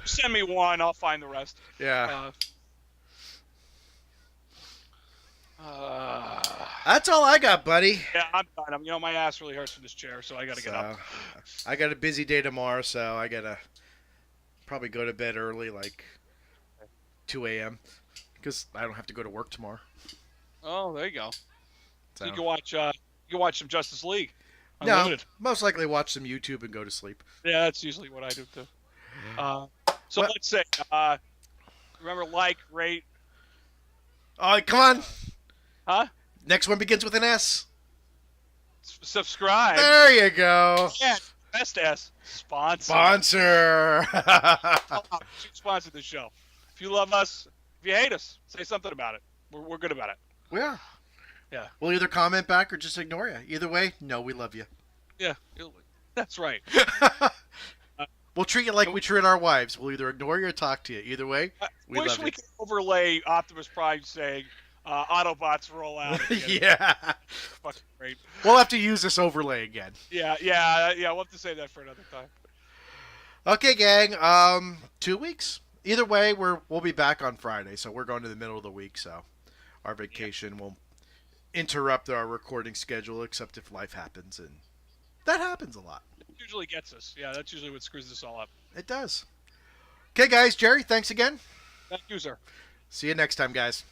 Send me one. I'll find the rest. Yeah. That's all I got, buddy. Yeah, I'm done. My ass really hurts from this chair, so I gotta get up. I got a busy day tomorrow, so I gotta probably go to bed early, like 2 a.m. because I don't have to go to work tomorrow. Oh, there you go. So. You can watch. You can watch some Justice League. No, Unlimited. most likely watch some YouTube and go to sleep. Yeah, that's usually what I do too. So What? let's say, remember, rate. Oh, come on. Huh? Next one begins with an S. Subscribe. There you go. Yeah, best S. Sponsor. Sponsor. Sponsor the show. If you love us, if you hate us, say something about it. We're good about it. We are. Yeah. We'll either comment back or just ignore you. Either way, no, we love you. Yeah. That's right. Uh, We'll treat you like we treat our wives. We'll either ignore you or talk to you. Either way, I we wish love we you. could overlay Optimus Prime saying, Autobots roll out. At the end. Yeah. Fucking great. We'll have to use this overlay again. Yeah. We'll have to say that for another time. Okay, gang. 2 weeks. Either way, we'll be back on Friday, so we're going to the middle of the week, so our vacation won't interrupt our recording schedule, except if life happens, and that happens a lot. It usually gets us. Yeah, that's usually what screws us all up. It does. Okay, guys. Jerry, thanks again. Thank you, sir. See you next time, guys.